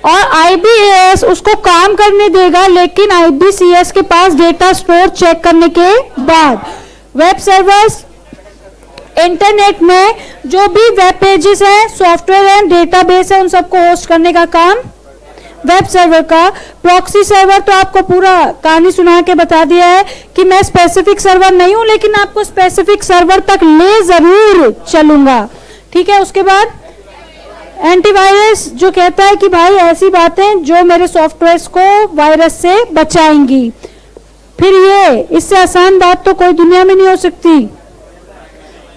A: और आईबीएएस उसको काम करने देगा लेकिन आईबीसीएस के पास डेटा स्टोर चेक करने के बाद। वेब सर्वर्स, इंटरनेट में जो भी वेब पेजेस हैं, सॉफ्टवेयर हैं, डेटाबेस है, उन सबको होस्ट करने का काम वेब सर्वर का। प्रॉक्सी सर्वर तो आपको पूरा कहानी सुना के बता दिया है कि मैं स्पेसिफिक सर्वर नहीं हूं लेकिन आपको स्पेसिफिक सर्वर तक ले जरूर चलूंगा। ठीक है, उसके बाद एंटीवायरस जो कहता है कि भाई ऐसी बातें जो मेरे सॉफ्टवेयर को वायरस से बचाएंगी। फिर ये, इससे आसान बात तो कोई दुनिया में नहीं हो सकती।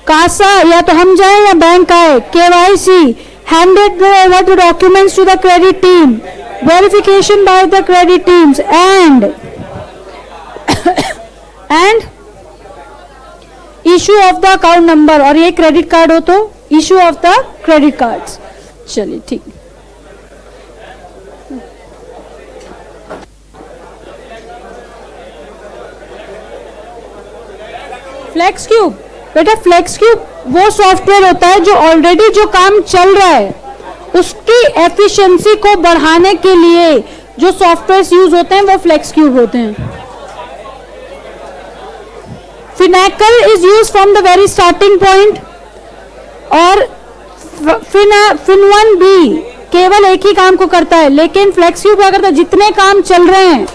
A: कासा, या तो हम जाएं या बैंक आए। KYC, handed over the documents to the credit team, verification by the credit teams and issue of the account number, और ये क्रेडिट कार्ड हो तो issue of the credit cards। चलिए ठीक। फ्लेक्स क्यूब, बेटा फ्लेक्स क्यूब वो सॉफ्टवेयर होता है जो ऑलरेडी जो काम चल रहा है उसकी एफिशिएंसी को बढ़ाने के लिए जो सॉफ्टवेयर यूज होते हैं वो फ्लेक्स क्यूब होते हैं। Finacle is use from the very starting point, और फिन1 भी केवल एक ही काम को करता है, लेकिन फ्लेक्स क्यूब क्या करता है, जितने काम चल रहे हैं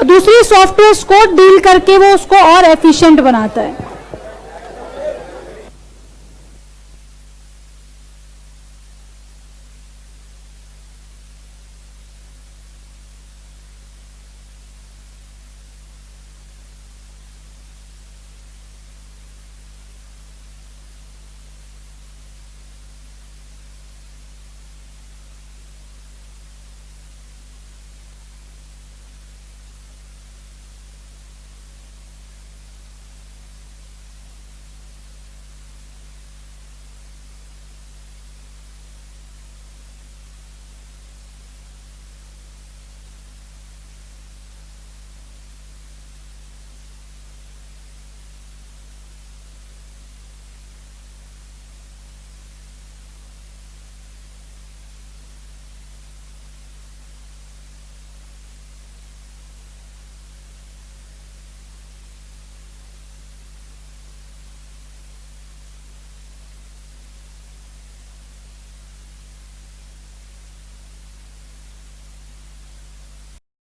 A: दूसरी सॉफ्टवेयर को डील करके वो उसको और एफिशिएंट बनाता है।